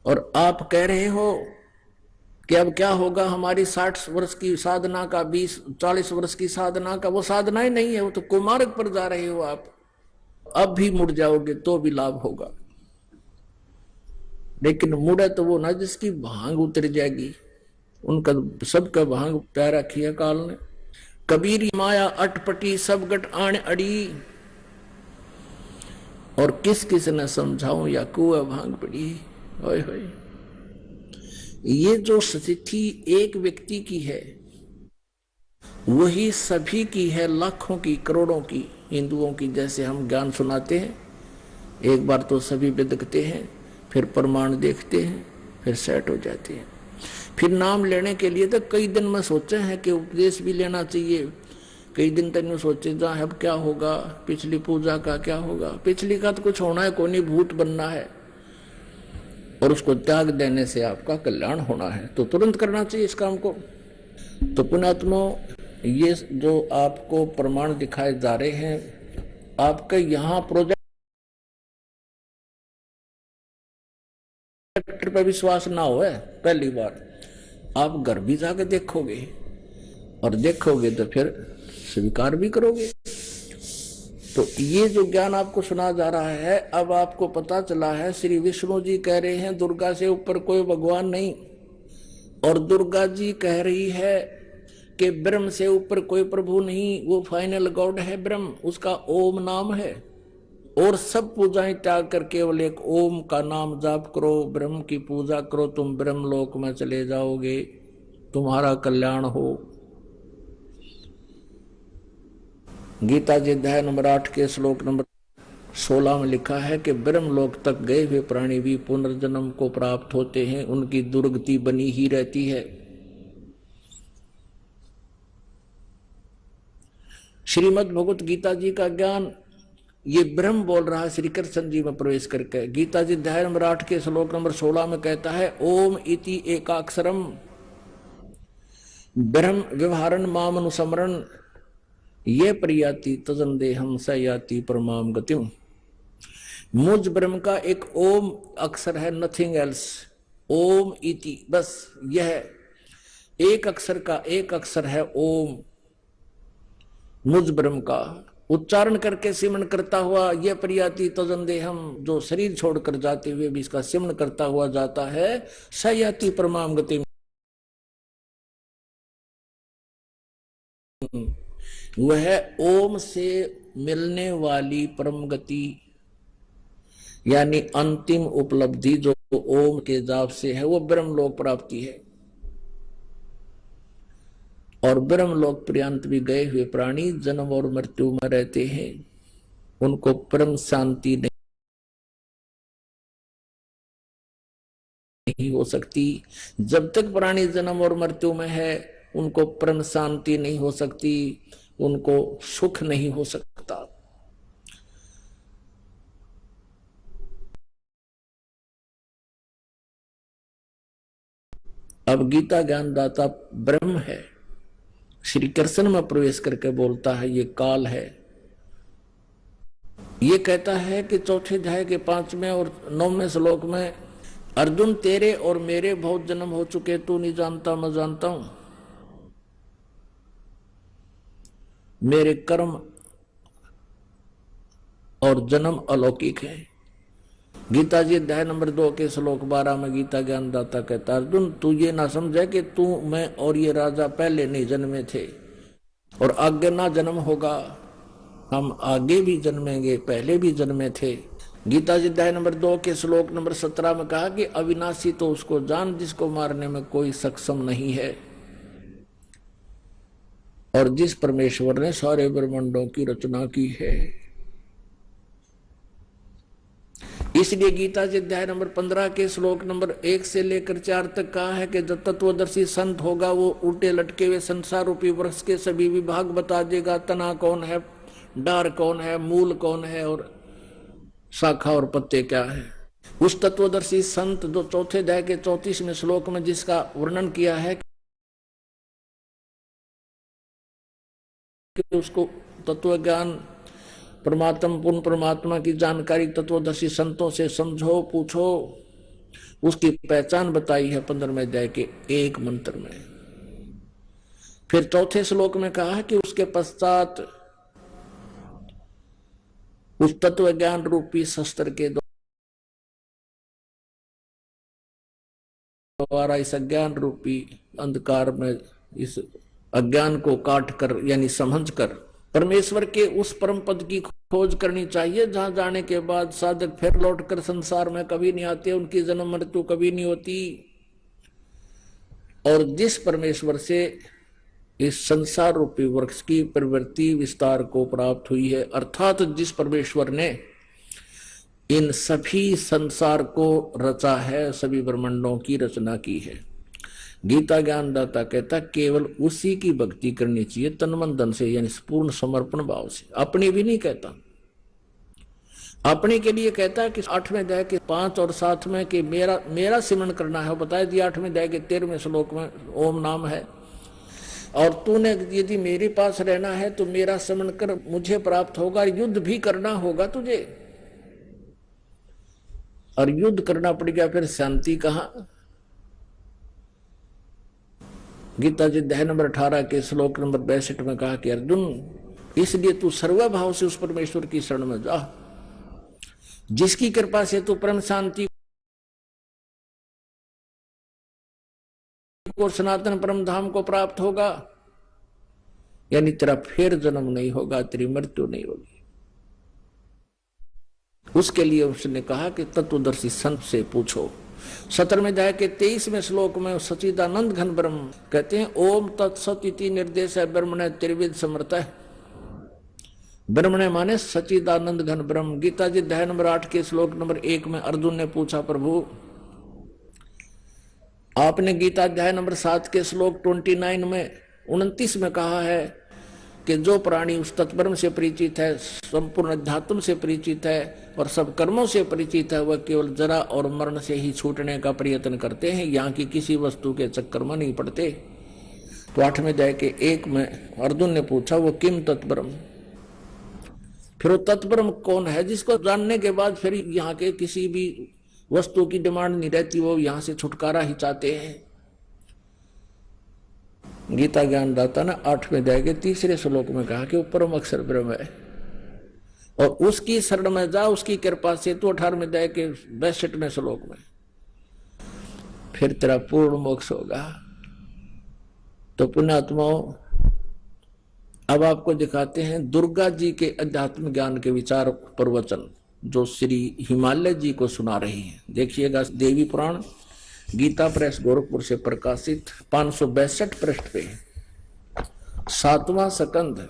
और आप कह रहे हो कि अब क्या होगा हमारी 60 वर्ष की साधना का, 20-40 वर्ष की साधना का, वो साधना ही नहीं है, वो तो कुमार्ग पर जा रहे हो आप। अब भी मुड़ जाओगे तो भी लाभ होगा, लेकिन मुड़े तो वो ना जिसकी भांग उतर जाएगी। उनका सबका भांग प्यारा किया काल ने। कबीर माया अटपटी सब गट आण अड़ी, और किस किस ने समझाऊं या कुआ भांग पड़ी। होय होय, ये जो स्थिति एक व्यक्ति की है वही सभी की है, लाखों की, करोड़ों की हिंदुओं की। जैसे हम ज्ञान सुनाते हैं, एक बार तो सभी बिदकते हैं, फिर प्रमाण देखते हैं, फिर सेट हो जाते हैं। फिर नाम लेने के लिए तो कई दिन में सोचे हैं कि उपदेश भी लेना चाहिए, कई दिन तक यूं सोचे जा अब क्या होगा, पिछली पूजा का क्या होगा। पिछली का तो कुछ होना है, कोई नहीं, भूत बनना है और उसको त्याग देने से आपका कल्याण होना है, तो तुरंत करना चाहिए इस काम को। तो पुण्यात्मो, ये जो आपको प्रमाण दिखाए जा रहे हैं, आपका यहाँ प्रोजेक्ट पे विश्वास ना हो, पहली बार आप घर भी जाके देखोगे और देखोगे तो फिर स्वीकार भी करोगे। तो ये जो ज्ञान आपको सुना जा रहा है, अब आपको पता चला है, श्री विष्णु जी कह रहे हैं दुर्गा से ऊपर कोई भगवान नहीं, और दुर्गा जी कह रही है कि ब्रह्म से ऊपर कोई प्रभु नहीं, वो फाइनल गॉड है ब्रह्म, उसका ओम नाम है। और सब पूजाएं त्याग कर केवल एक ओम का नाम जाप करो, ब्रह्म की पूजा करो, तुम ब्रह्म लोक में चले जाओगे, तुम्हारा कल्याण हो। गीता जी अध्याय नंबर 8 के श्लोक नंबर 16 में लिखा है कि ब्रह्म लोक तक गए हुए प्राणी भी पुनर्जन्म को प्राप्त होते हैं, उनकी दुर्गति बनी ही रहती है। श्रीमद् भगवत गीता जी का ज्ञान ये ब्रह्म बोल रहा है श्री कृष्ण जी में प्रवेश करके। गीता जी अध्याय नंबर 8 के श्लोक नंबर 16 में कहता है, ओम इति एकाक्षरम ब्रह्म व्यवहारन माम अनुसमरण ये प्रयाति तजन देहम स याति परमाम गतिम। मुझ ब्रह्म का एक ओम अक्षर है, नथिंग एल्स। ओम इति, बस यह एक अक्षर का एक अक्षर है ओम। मुझ ब्रह्म का उच्चारण करके सिमरण करता हुआ यह प्रयाति तजन देहम, जो शरीर छोड़कर जाते हुए भी इसका सिमरण करता हुआ जाता है, स याति परमाम गतिम, वह ओम से मिलने वाली परम गति यानी अंतिम उपलब्धि जो ओम के जाप से है, वो ब्रह्मलोक प्राप्ति है। और ब्रह्मलोक पर्यंत भी गए हुए प्राणी जन्म और मृत्यु में रहते हैं, उनको परम शांति नहीं हो सकती। जब तक प्राणी जन्म और मृत्यु में है, उनको परम शांति नहीं हो सकती, उनको सुख नहीं हो सकता। अब गीता ज्ञानदाता ब्रह्म है, श्री कृष्ण में प्रवेश करके बोलता है ये काल है। ये कहता है कि चौथे अध्याय के 5वें और 9वें श्लोक में, अर्जुन तेरे और मेरे बहुत जन्म हो चुके, तू नहीं जानता मैं जानता हूं। मेरे कर्म और जन्म अलौकिक है। गीता जी अध्याय नंबर 2 के श्लोक 12 में गीता ज्ञानदाता कहता, अर्जुन तू ये ना समझे कि तू, मैं और ये राजा पहले नहीं जन्मे थे और आगे ना जन्म होगा। हम आगे भी जन्मेंगे, पहले भी जन्मे थे। गीता जी अध्याय नंबर 2 के श्लोक नंबर 17 में कहा कि अविनाशी तो उसको जान जिसको मारने में कोई सक्षम नहीं है। और जिस परमेश्वर ने सारे ब्रह्मांडों की रचना की है। इसलिए गीता जी अध्याय नंबर 15 के श्लोक नंबर 1 से लेकर 4 तक कहा है कि जब तत्वदर्शी संत होगा वो उल्टे लटके हुए संसार रूपी वृक्ष के सभी विभाग बता देगा। तना कौन है, डार कौन है, मूल कौन है और शाखा और पत्ते क्या है। उस तत्वदर्शी संत जो चौथे अध्याय के 34वें श्लोक में जिसका वर्णन किया है कि उसको तत्व ज्ञान परमात्मा पूर्ण परमात्मा की जानकारी तत्वदर्शी संतों से समझो, पूछो, उसकी पहचान बताई है 15वें अध्याय के एक मंत्र में। फिर चौथे श्लोक में कहा है कि उसके पश्चात उस तत्व ज्ञान रूपी शस्त्र के द्वारा इस अज्ञान रूपी अंधकार में इस अज्ञान को काट कर यानी समझ कर परमेश्वर के उस परम पद की खोज करनी चाहिए जहां जाने के बाद साधक फिर लौटकर संसार में कभी नहीं आते, उनकी जन्म मृत्यु कभी नहीं होती। और जिस परमेश्वर से इस संसार रूपी वृक्ष की प्रवृत्ति विस्तार को प्राप्त हुई है, अर्थात जिस परमेश्वर ने इन सभी संसार को रचा है, सभी ब्रह्मांडों की रचना की है। गीता ज्ञानदाता कहता केवल उसी की भक्ति करनी चाहिए तन मन धन से, यानी पूर्ण समर्पण भाव से। अपनी भी नहीं कहता, अपने के लिए कहता कि 8वें अध्याय के 5 और 7 में कि मेरा सिमरन करना है। बताया दिया 8वें अध्याय के 13वें श्लोक में ओम नाम है। और तूने यदि मेरे पास रहना है तो मेरा स्मरण कर, मुझे प्राप्त होगा। युद्ध भी करना होगा तुझे, और युद्ध करना पड़ेगा, फिर शांति कहां। गीता जी अध्याय नंबर 18 के श्लोक नंबर 62 में कहा कि अर्जुन इसलिए तू सर्वभाव से उस परमेश्वर की शरण में जा जिसकी कृपा से तू परम शांति को सनातन परम धाम को प्राप्त होगा, यानी तेरा फिर जन्म नहीं होगा, तेरी मृत्यु नहीं होगी। उसके लिए उसने कहा कि तत्वदर्शी संत से पूछो। 17वें अध्याय के 23वें श्लोक में सच्चिदानंद घन ब्रह्म कहते हैं ओम तत्सत इति निर्देश है ब्रह्मणे त्रिविध समर्थ है। ब्रह्मणे माने सच्चिदानंद घन ब्रह्म। गीता जी अध्याय नंबर 8 के श्लोक नंबर 1 में अर्जुन ने पूछा प्रभु आपने गीता अध्याय नंबर 7 के श्लोक 29 में 29 में कहा है कि जो प्राणी उस तत्ब्रह्म से परिचित है, संपूर्ण अध्यात्म से परिचित है और सब कर्मों से परिचित है, वह केवल जरा और मरण से ही छूटने का प्रयत्न करते हैं, यहाँ की किसी वस्तु के चक्कर में नहीं पड़ते। तो 8वें अध्याय के 1 में अर्जुन ने पूछा वो किम तत्ब्रह्म, फिर वो तत्ब्रह्म कौन है जिसको जानने के बाद फिर यहाँ के किसी भी वस्तु की डिमांड नहीं रहती, वो यहाँ से छुटकारा ही चाहते हैं। गीता ज्ञानदाता ने 8वें अध्याय के 3 श्लोक में कहा कि वो परम अक्षर ब्रह्म है और उसकी शरण में जा, उसकी कृपा से। तो 18वें अध्याय के 62वें श्लोक में फिर तेरा पूर्ण मोक्ष होगा। तो पुण्यात्माओं अब आपको दिखाते हैं दुर्गा जी के अध्यात्म ज्ञान के विचार प्रवचन जो श्री हिमालय जी को सुना रही है। देखिएगा देवी पुराण गीता प्रेस गोरखपुर से प्रकाशित 562 पृष्ठ पे 7वां स्कंध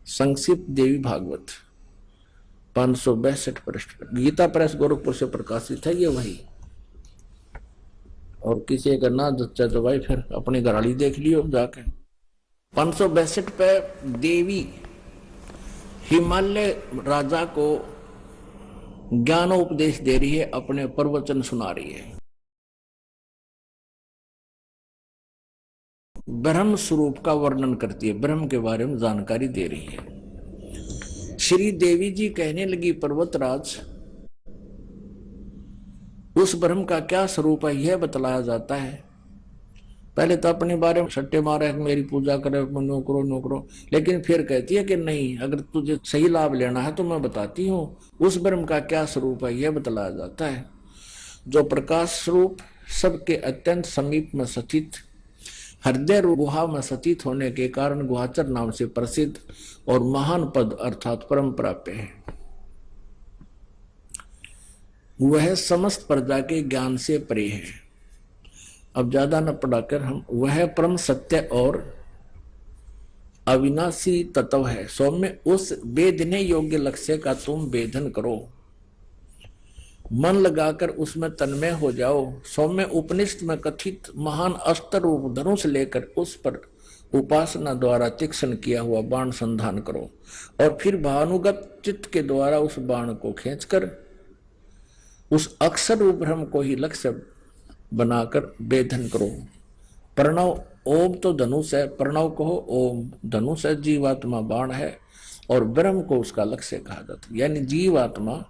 संक्षिप्त देवी भागवत 562 पृष्ठ पे गीता प्रेस गोरखपुर से प्रकाशित है ये वही। और किसी का ना जच्चा तो भाई फिर अपनी घराली देख लियो जाके। 562 पे देवी हिमालय राजा को ज्ञानोपदेश दे रही है, अपने प्रवचन सुना रही है, ब्रह्म स्वरूप का वर्णन करती है, ब्रह्म के बारे में जानकारी दे रही है। श्री देवी जी कहने लगी पर्वतराज उस ब्रह्म का क्या स्वरूप है यह बतलाया जाता है। पहले तो अपने बारे में सट्टे मारे, मेरी पूजा करे, नो करो नो करो, लेकिन फिर कहती है कि नहीं, अगर तुझे सही लाभ लेना है तो मैं बताती हूँ उस ब्रह्म का क्या स्वरूप है, यह बतलाया जाता है। जो प्रकाश स्वरूप सबके अत्यंत समीप में स्थित, हृदय गुहा में स्थित होने के कारण गुहाचर नाम से प्रसिद्ध और महान पद अर्थात परम प्राप्य है। वह समस्त प्रजा के ज्ञान से परे है। अब ज्यादा न पढ़ाकर हम, वह परम सत्य और अविनाशी तत्व है। सौम्य उस वेदने योग्य लक्ष्य का तुम वेदन करो, मन लगाकर उसमें तन्मय हो जाओ। सौम्य उपनिषद में कथित महान अस्त्र रूप धनुष लेकर उस पर उपासना द्वारा तीक्ष्ण किया हुआ बाण संधान करो और फिर भानुगत चित्त के द्वारा उस बाण को खींचकर उस अक्षर रूप ब्रह्म को ही लक्ष्य बनाकर वेधन करो। प्रणव ओम तो धनुष है, प्रणव कहो, ओम धनुष है, जीवात्मा बाण है और ब्रह्म को उसका लक्ष्य कहा जाता है। यानी जीवात्मा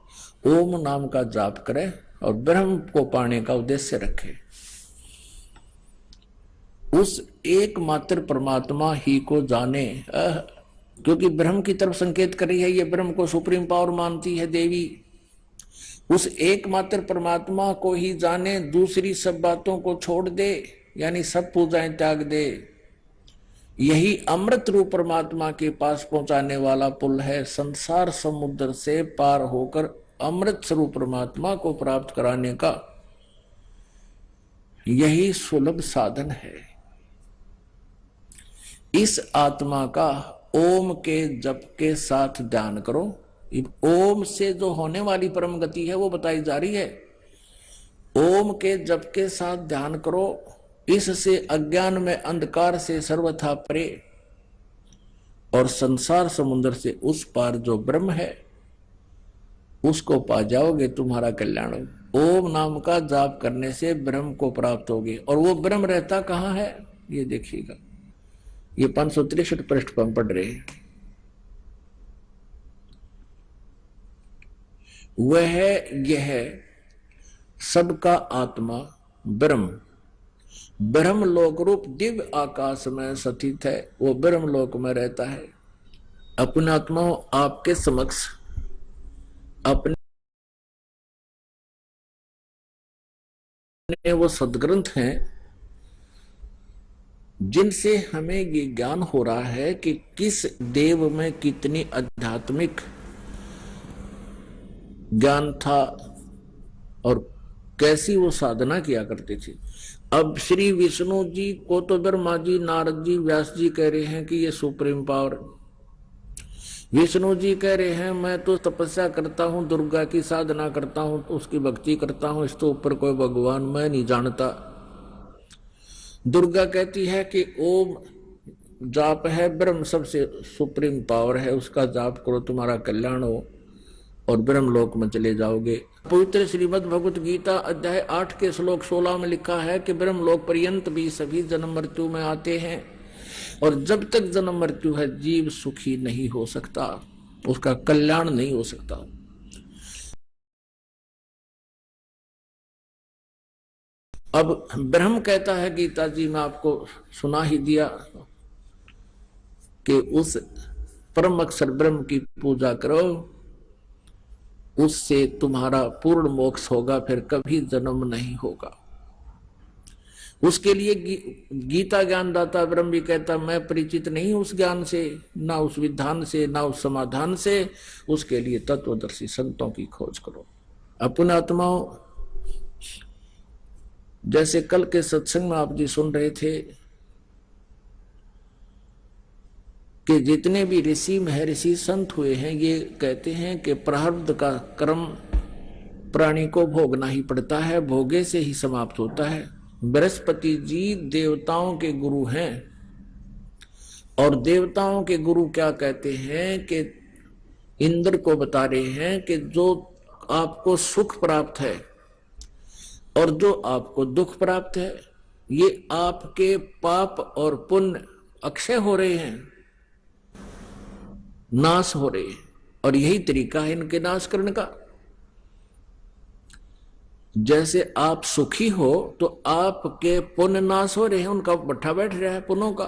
ओम नाम का जाप करे और ब्रह्म को पाने का उद्देश्य रखे। उस एकमात्र परमात्मा ही को जाने, क्योंकि ब्रह्म की तरफ संकेत कर रही है, ये ब्रह्म को सुप्रीम पावर मानती है देवी। उस एकमात्र परमात्मा को ही जाने, दूसरी सब बातों को छोड़ दे, यानी सब पूजाएं त्याग दे। यही अमृत रूप परमात्मा के पास पहुंचाने वाला पुल है। संसार समुद्र से पार होकर अमृत स्वरूप परमात्मा को प्राप्त कराने का यही सुलभ साधन है। इस आत्मा का ओम के जप के साथ ध्यान करो। ओम से जो होने वाली परम गति है वो बताई जा रही है। ओम के जप के साथ ध्यान करो, इससे अज्ञान में अंधकार से सर्वथा परे और संसार समुद्र से उस पार जो ब्रह्म है उसको पा जाओगे, तुम्हारा कल्याण हो। ओम नाम का जाप करने से ब्रह्म को प्राप्त होगे। और वो ब्रह्म रहता कहाँ है ये देखिएगा, ये 563 पृष्ठ पर हम पढ़ रहे हैं। वह यह सबका आत्मा ब्रह्म ब्रह्म लोक रूप दिव्य आकाश में स्थित है। वो ब्रह्म लोक में रहता है। अपने आत्मा आपके समक्ष अपने वो सदग्रंथ हैं जिनसे हमें ये ज्ञान हो रहा है कि किस देव में कितनी आध्यात्मिक ज्ञान था और कैसी वो साधना किया करते थे। अब श्री विष्णु जी को तो ब्रह्मा जी, नारद जी, व्यास जी कह रहे हैं कि ये सुप्रीम पावर। विष्णु जी कह रहे हैं मैं तो तपस्या करता हूं, दुर्गा की साधना करता हूं, उसकी भक्ति करता हूं, इसके ऊपर कोई भगवान मैं नहीं जानता। दुर्गा कहती है कि ओम जाप है, ब्रह्म सबसे सुप्रीम पावर है, उसका जाप करो तुम्हारा कल्याण हो और ब्रह्म लोक में चले जाओगे। पवित्र श्रीमद् भगवत गीता अध्याय 8 के श्लोक 16 में लिखा है कि ब्रह्म लोक पर्यंत भी सभी जन्म मृत्यु में आते हैं और जब तक जन्म मृत्यु है जीव सुखी नहीं हो सकता, उसका कल्याण नहीं हो सकता। अब ब्रह्म कहता है, गीता जी में आपको सुना ही दिया कि उस परम अक्षर ब्रह्म की पूजा करो, उससे तुम्हारा पूर्ण मोक्ष होगा, फिर कभी जन्म नहीं होगा। उसके लिए गीता ज्ञानदाता ब्रह्म भी कहता मैं परिचित नहीं उस ज्ञान से, ना उस विधान से, ना उस समाधान से। उसके लिए तत्वदर्शी संतों की खोज करो। अपने आत्माओं, जैसे कल के सत्संग में आप जी सुन रहे थे कि जितने भी ऋषि महर्षि संत हुए हैं ये कहते हैं कि प्रारब्ध का कर्म प्राणी को भोगना ही पड़ता है, भोगे से ही समाप्त होता है। बृहस्पति जी देवताओं के गुरु हैं और देवताओं के गुरु क्या कहते हैं कि इंद्र को बता रहे हैं कि जो आपको सुख प्राप्त है और जो आपको दुख प्राप्त है ये आपके पाप और पुण्य अक्षय हो रहे हैं, नाश हो रहे हैं, और यही तरीका है इनके नाश करने का। जैसे आप सुखी हो तो आपके पुण्य नाश हो रहे हैं, उनका भट्ठा बैठ रहा है पुण्यों का।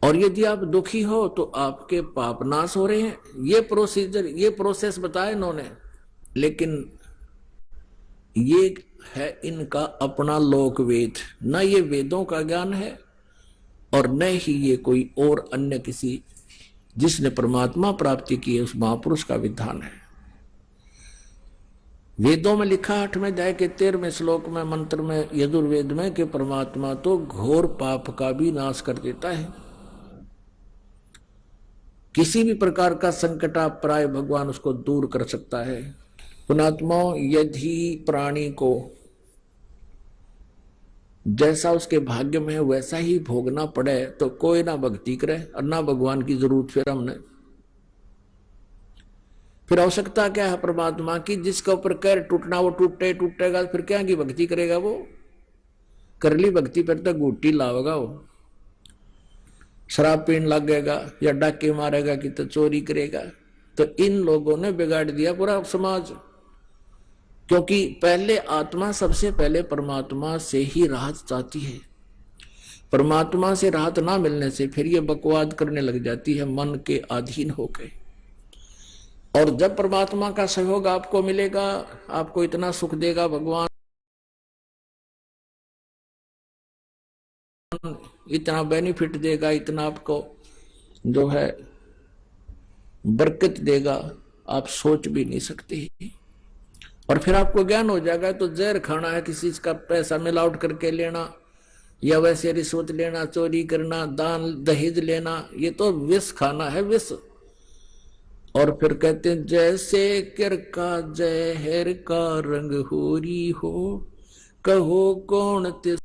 और यदि आप दुखी हो तो आपके पाप नाश हो रहे हैं। ये प्रोसीजर, ये प्रोसेस बताया इन्होंने। लेकिन ये है इनका अपना लोक वेद, न ये वेदों का ज्ञान है और न ही ये कोई और अन्य किसी जिसने परमात्मा प्राप्ति की है उस महापुरुष का विधान है। वेदों में लिखा 8वें अध्याय के 13वें श्लोक में, मंत्र में, यजुर्वेद में, कि परमात्मा तो घोर पाप का भी नाश कर देता है। किसी भी प्रकार का संकट आप प्राय भगवान उसको दूर कर सकता है। पुणात्मा, यदि प्राणी को जैसा उसके भाग्य में है वैसा ही भोगना पड़े तो कोई ना भक्ति करे और ना भगवान की जरूरत फिर हमने। फिर आवश्यकता क्या है परमात्मा की? जिसका ऊपर कहर टूटना वो टूटेगा, फिर क्या की भक्ति करेगा वो? कर ली भक्ति फिर तो घूटी लावेगा वो, शराब पीने लगेगा या डाके मारेगा कि तो चोरी करेगा। तो इन लोगों ने बिगाड़ दिया पूरा समाज। क्योंकि पहले आत्मा सबसे पहले परमात्मा से ही राहत चाहती है। परमात्मा से राहत ना मिलने से फिर ये बकवाद करने लग जाती है मन के अधीन होकर। और जब परमात्मा का सहयोग आपको मिलेगा, आपको इतना सुख देगा भगवान, इतना बेनिफिट देगा, इतना आपको जो है बरकत देगा, आप सोच भी नहीं सकते। और फिर आपको ज्ञान हो जाएगा तो जहर खाना है, किसी का पैसा मिलावट करके लेना या वैसे रिश्वत लेना, चोरी करना, दान दहेज लेना, ये तो विष खाना है, विष। और फिर कहते हैं जैसे कर का जहर का रंग होरी हो, कहो कौन तिस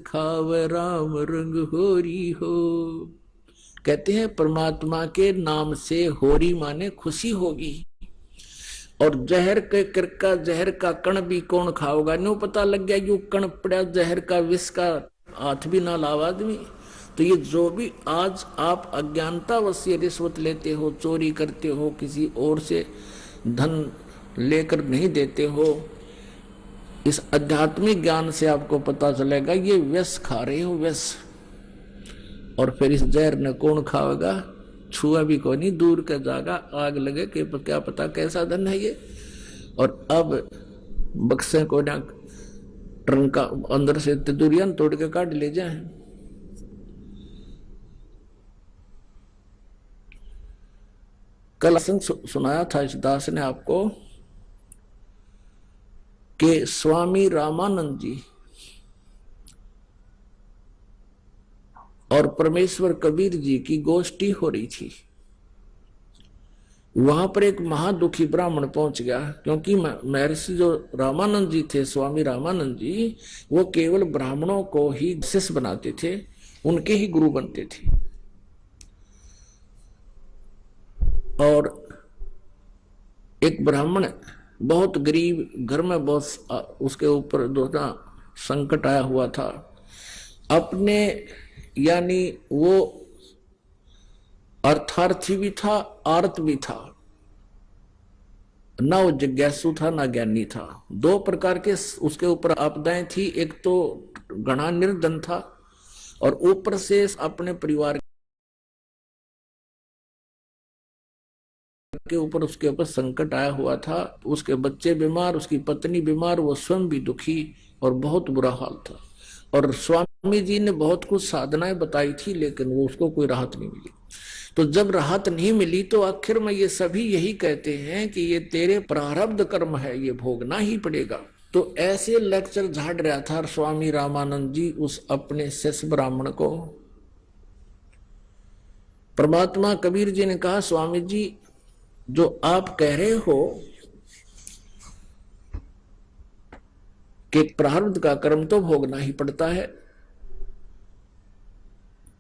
खावे राम रंग होरी हो। कहते हैं परमात्मा के नाम से होरी माने खुशी होगी। और जहर के करका जहर का कण भी कौन खाओगा? न्यू पता लग गया यू कण पड़ा जहर का, विष का हाथ भी ना लावा आदमी। तो ये जो भी आज आप अज्ञानतावश रिश्वत लेते हो, चोरी करते हो, किसी और से धन लेकर नहीं देते हो, इस आध्यात्मिक ज्ञान से आपको पता चलेगा ये विष खा रहे हो, विष। और फिर इस जहर ने कौन खाएगा? छुआ भी कोई नहीं, दूर का जागा, आग लगे कि क्या पता कैसा धन है ये। और अब बक्से को ना ट्रंका अंदर से तिजोरियां तोड़ के काट ले जाए। कल सुनाया था इस दास ने आपको कि स्वामी रामानंद जी और परमेश्वर कबीर जी की गोष्ठी हो रही थी। वहां पर एक महादुखी ब्राह्मण पहुंच गया, क्योंकि महर्षि जो रामानंद जी थे, स्वामी रामानंद जी, वो केवल ब्राह्मणों को ही शिष्य बनाते थे, उनके ही गुरु बनते थे। और एक ब्राह्मण बहुत गरीब घर में, बहुत उसके ऊपर दोस्ता संकट आया हुआ था अपने, यानी वो अर्थार्थी भी था, आर्त भी था, ना वो जिज्ञासु था ना ज्ञानी था। दो प्रकार के उसके ऊपर आपदाएं थी। एक तो घना निर्धन था और ऊपर से अपने परिवार के ऊपर उसके ऊपर संकट आया हुआ था। उसके बच्चे बीमार, उसकी पत्नी बीमार, वो स्वयं भी दुखी और बहुत बुरा हाल था। और स्वामी जी ने बहुत कुछ साधनाएं बताई थी, लेकिन वो उसको कोई राहत नहीं मिली। तो जब राहत नहीं मिली तो आखिर में ये सभी यही कहते हैं कि ये तेरे प्रारब्ध कर्म है, ये भोगना ही पड़ेगा। तो ऐसे लेक्चर झाड़ रहा था स्वामी रामानंद जी उस अपने शिष्य ब्राह्मण को। परमात्मा कबीर जी ने कहा, स्वामी जी जो आप कह रहे हो कि प्रारब्ध का कर्म तो भोगना ही पड़ता है,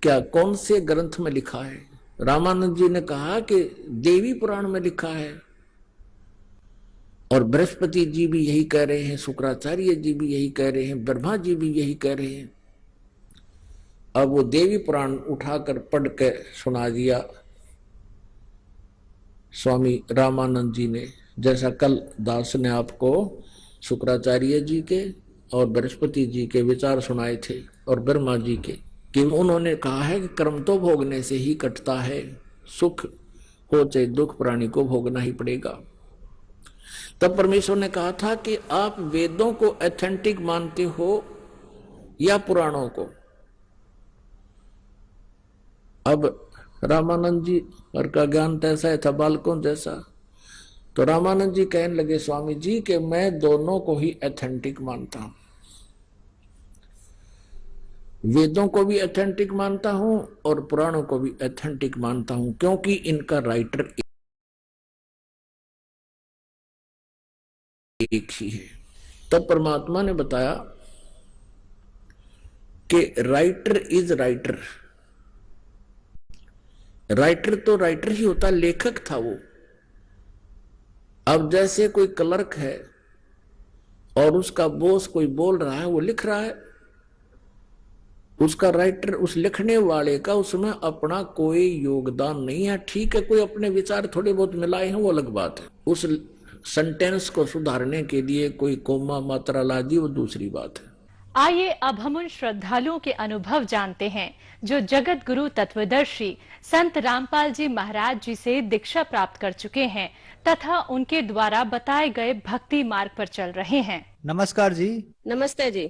क्या कौन से ग्रंथ में लिखा है? रामानंद जी ने कहा कि देवी पुराण में लिखा है, और बृहस्पति जी भी यही कह रहे हैं, शुक्राचार्य जी भी यही कह रहे हैं, ब्रह्मा जी भी यही कह रहे हैं। अब वो देवी पुराण उठाकर पढ़ के सुना दिया स्वामी रामानंद जी ने, जैसा कल दास ने आपको शुक्राचार्य जी के और बृहस्पति जी के विचार सुनाए थे और ब्रह्मा जी के, कि उन्होंने कहा है कि कर्म तो भोगने से ही कटता है, सुख हो चाहे दुख प्राणी को भोगना ही पड़ेगा। तब परमेश्वर ने कहा था कि आप वेदों को ऑथेंटिक मानते हो या पुराणों को। अब रामानंद जी और का ज्ञान तैसा था बालकों जैसा, तो रामानंद जी कहने लगे स्वामी जी कि मैं दोनों को ही ऑथेंटिक मानता हूं, वेदों को भी ऑथेंटिक मानता हूं और पुराणों को भी ऑथेंटिक मानता हूं, क्योंकि इनका राइटर एक ही है। तब परमात्मा ने बताया कि राइटर इज राइटर, राइटर तो राइटर ही होता, लेखक था वो। अब जैसे कोई क्लर्क है और उसका बॉस कोई बोल रहा है, वो लिख रहा है, उसका राइटर, उस लिखने वाले का उसमें अपना कोई योगदान नहीं है। ठीक है, कोई अपने विचार थोड़े बहुत मिलाए हैं, वो अलग बात है। उस सेंटेंस को सुधारने के लिए कोई कोमा मात्रा ला दी, वो दूसरी बात है। आइए अब हम उन श्रद्धालुओं के अनुभव जानते हैं जो जगत गुरु तत्वदर्शी संत रामपाल जी महाराज जी से दीक्षा प्राप्त कर चुके हैं तथा उनके द्वारा बताए गए भक्ति मार्ग पर चल रहे हैं। नमस्कार जी। नमस्ते जी।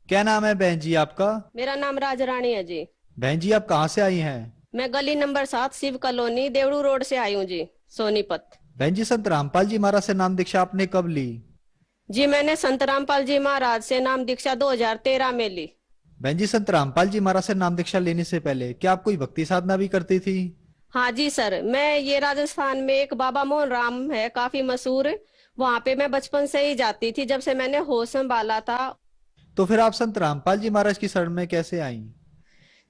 क्या नाम है बहन जी आपका? मेरा नाम राजरानी है जी। बहन जी आप कहाँ से आई हैं? मैं गली नंबर 7 शिव कॉलोनी देवड़ू रोड से आई हूँ जी, सोनीपत। बहन जी संत रामपाल जी महाराज से नाम दीक्षा आपने कब ली? जी मैंने संत रामपाल जी महाराज से नाम दीक्षा 2013 में ली। बहन जी संत रामपाल जी महाराज से नाम दीक्षा लेने से पहले क्या आप कोई भक्ति साधना भी करती थी? हाँ जी सर, मैं ये राजस्थान में एक बाबा मोहन राम है काफी मशहूर, वहाँ पे मैं बचपन से ही जाती थी जब से मैंने होश संभाला था। तो फिर आप संत रामपाल जी महाराज की शरण में कैसे आई?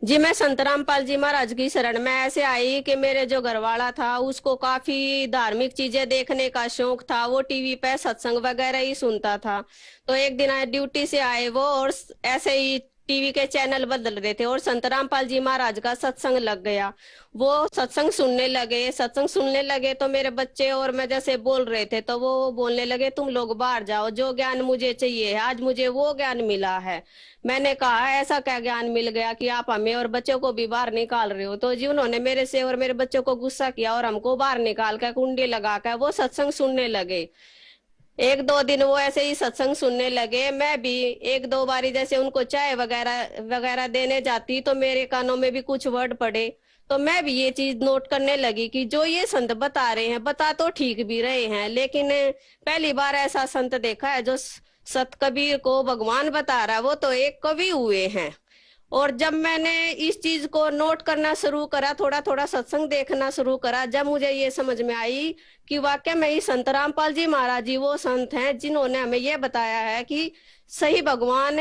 जी मैं संत रामपाल जी महाराज की शरण में ऐसे आई कि मेरे जो घरवाला था उसको काफी धार्मिक चीजें देखने का शौक था, वो टीवी पे सत्संग वगैरह ही सुनता था। तो एक दिन ड्यूटी से आए वो और ऐसे ही टीवी के चैनल बदल रहे थे और संत रामपाल जी महाराज का सत्संग लग गया। वो सत्संग सुनने लगे तो मेरे बच्चे और मैं जैसे बोल रहे थे तो वो बोलने लगे तुम लोग बाहर जाओ, जो ज्ञान मुझे चाहिए है आज मुझे वो ज्ञान मिला है। मैंने कहा ऐसा क्या ज्ञान मिल गया कि आप हमें और बच्चों को भी बाहर निकाल रहे हो? तो जी उन्होंने मेरे से और मेरे बच्चों को गुस्सा किया और हमको बाहर निकाल कर कुंडी लगा कर वो सत्संग सुनने लगे। एक दो दिन वो ऐसे ही सत्संग सुनने लगे। मैं भी एक दो बारी जैसे उनको चाय वगैरह वगैरह देने जाती तो मेरे कानों में भी कुछ वर्ड पड़े, तो मैं भी ये चीज नोट करने लगी कि जो ये संत बता रहे हैं बता तो ठीक भी रहे हैं, लेकिन पहली बार ऐसा संत देखा है जो सत कबीर को भगवान बता रहा है, वो तो एक कवि हुए हैं। और जब मैंने इस चीज को नोट करना शुरू करा, थोड़ा थोड़ा सत्संग देखना शुरू करा, जब मुझे ये समझ में आई कि वाकई में ही संत रामपाल जी महाराज जी वो संत हैं जिन्होंने हमें ये बताया है कि सही भगवान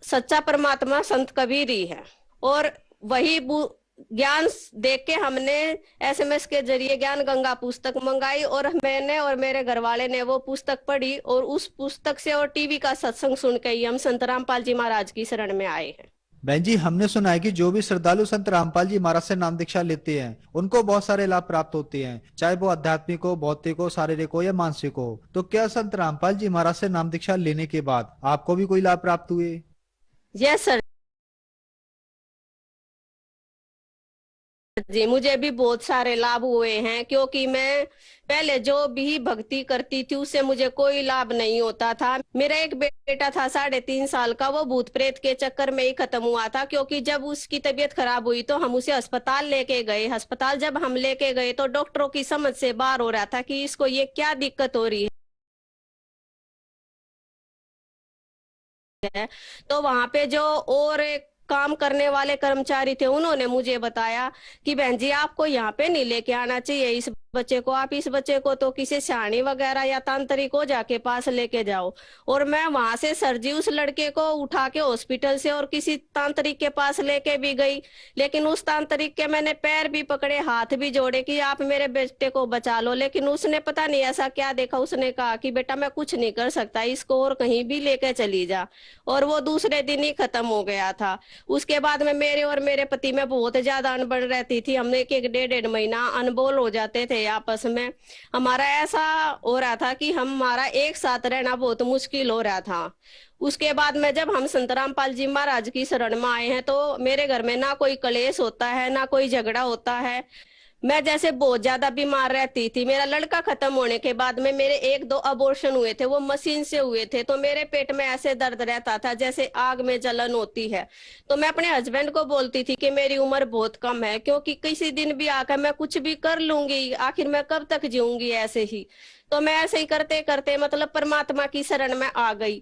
सच्चा परमात्मा संत कबीर ही है। और वही ज्ञान देख के हमने SMS के जरिए ज्ञान गंगा पुस्तक मंगाई और मैंने और मेरे घर वाले ने वो पुस्तक पढ़ी और उस पुस्तक से और टीवी का सत्संग सुन के ही हम संत रामपाल जी महाराज की शरण में आए हैं। बहन जी हमने सुना है कि जो भी श्रद्धालु संत रामपाल जी महाराज से नाम दीक्षा लेते हैं उनको बहुत सारे लाभ प्राप्त होते हैं, चाहे वो आध्यात्मिक हो, भौतिक हो, शारीरिक हो या मानसिक हो। तो क्या संत रामपाल जी महाराज से नाम दीक्षा लेने के बाद आपको भी कोई लाभ प्राप्त हुए? यस सर जी, मुझे भी बहुत सारे लाभ हुए हैं, क्योंकि मैं पहले जो भी भक्ति करती थी उससे मुझे कोई लाभ नहीं होता था। मेरा एक बेटा था 3.5 साल का, वो भूत प्रेत के चक्कर में ही खत्म हुआ था, क्योंकि जब उसकी तबीयत खराब हुई तो हम उसे अस्पताल लेके गए। अस्पताल जब हम लेके गए तो डॉक्टरों की समझ से बाहर हो रहा था कि इसको ये क्या दिक्कत हो रही है। तो वहां पे जो और काम करने वाले कर्मचारी थे उन्होंने मुझे बताया कि बहन जी आपको यहाँ पे नहीं लेके आना चाहिए, इस बच्चे को, आप इस बच्चे को तो किसी सियाणी वगैरह या तांत्रिक को जाके पास लेके जाओ। और मैं वहां से सर जी उस लड़के को उठा के हॉस्पिटल से और किसी तांत्रिक के पास लेके भी गई, लेकिन उस तांत्रिक के मैंने पैर भी पकड़े, हाथ भी जोड़े कि आप मेरे बेटे को बचा लो, लेकिन उसने पता नहीं ऐसा क्या देखा, उसने कहा कि बेटा मैं कुछ नहीं कर सकता, इसको और कहीं भी लेके चली जा। और वो दूसरे दिन ही खत्म हो गया था। उसके बाद में मेरे और मेरे पति में बहुत ज्यादा अनबन रहती थी। हमने एक डेढ़ महीना अनबोल हो जाते थे आपस में। हमारा ऐसा हो रहा था कि हमारा एक साथ रहना बहुत मुश्किल हो रहा था। उसके बाद में जब हम संत रामपाल जी महाराज की शरण में आए हैं तो मेरे घर में ना कोई कलेश होता है, ना कोई झगड़ा होता है। मैं जैसे बहुत ज्यादा बीमार रहती थी। मेरा लड़का खत्म होने के बाद में मेरे 1-2 अबॉर्शन हुए थे, वो मशीन से हुए थे, तो मेरे पेट में ऐसे दर्द रहता था जैसे आग में जलन होती है। तो मैं अपने हस्बैंड को बोलती थी कि मेरी उम्र बहुत कम है, क्योंकि किसी दिन भी आकर मैं कुछ भी कर लूंगी, आखिर मैं कब तक जीऊंगी ऐसे ही। तो मैं ऐसे ही करते करते मतलब परमात्मा की शरण में आ गई,